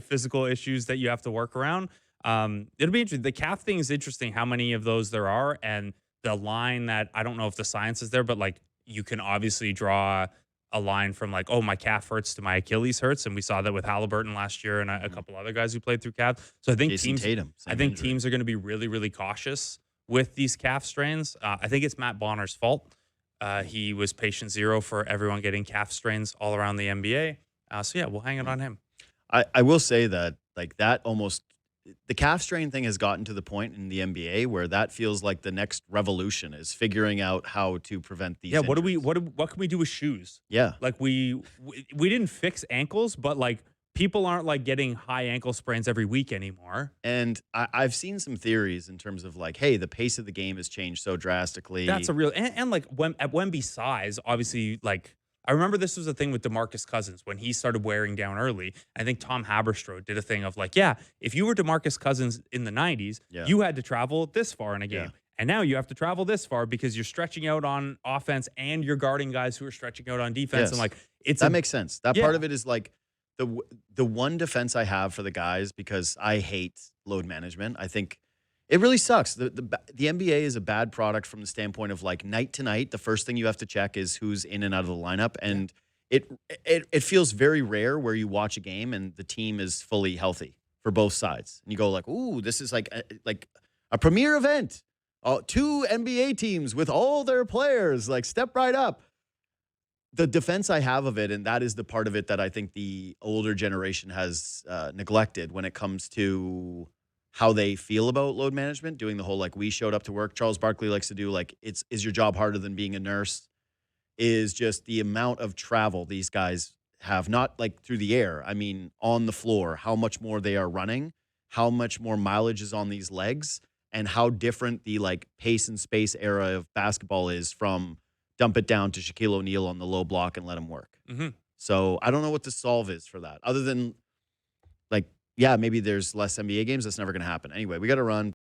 physical issues that you have to work around. It'll be interesting. The calf thing is interesting, how many of those there are, and the line that I don't know if the science is there, but like you can obviously draw a line from like, oh, my calf hurts to my Achilles hurts. And we saw that with Halliburton last year and a couple other guys who played through calf. So I think Jason Tatum, teams are going to be really, really cautious with these calf strains. I think it's Matt Bonner's fault. He was patient zero for everyone getting calf strains all around the NBA. So yeah, we'll hang it on him. I will say that like that almost the calf strain thing has gotten to the point in the NBA where that feels like the next revolution is figuring out how to prevent these. Yeah, injuries. what can we do with shoes? Yeah, like we didn't fix ankles, but like people aren't like getting high ankle sprains every week anymore. and I've seen some theories in terms of like, hey, the pace of the game has changed so drastically. That's a real and like at Wemby's size, obviously, like I remember this was a thing with DeMarcus Cousins when he started wearing down early. I think Tom Haberstroh did a thing of like, yeah, if you were DeMarcus Cousins in the 90s, you had to travel this far in a game. And now you have to travel this far because you're stretching out on offense and you're guarding guys who are stretching out on defense. Yes. And like, that makes sense. That part of it is like the one defense I have for the guys, because I hate load management. I think it really sucks. The NBA is a bad product from the standpoint of like night to night. The first thing you have to check is who's in and out of the lineup. And it feels very rare where you watch a game and the team is fully healthy for both sides. And you go like, ooh, this is like a premier event. 2 NBA teams with all their players, like step right up. The defense I have of it, and that is the part of it that I think the older generation has neglected when it comes to how they feel about load management, doing the whole like we showed up to work. Charles Barkley likes to do like is your job harder than being a nurse? Is just the amount of travel these guys have, not like through the air. I mean, on the floor, how much more they are running, how much more mileage is on these legs, and how different the like pace and space era of basketball is from dump it down to Shaquille O'Neal on the low block and let him work. So I don't know what the solve is for that, other than like, yeah, maybe there's less NBA games. That's never going to happen. Anyway, we got to run.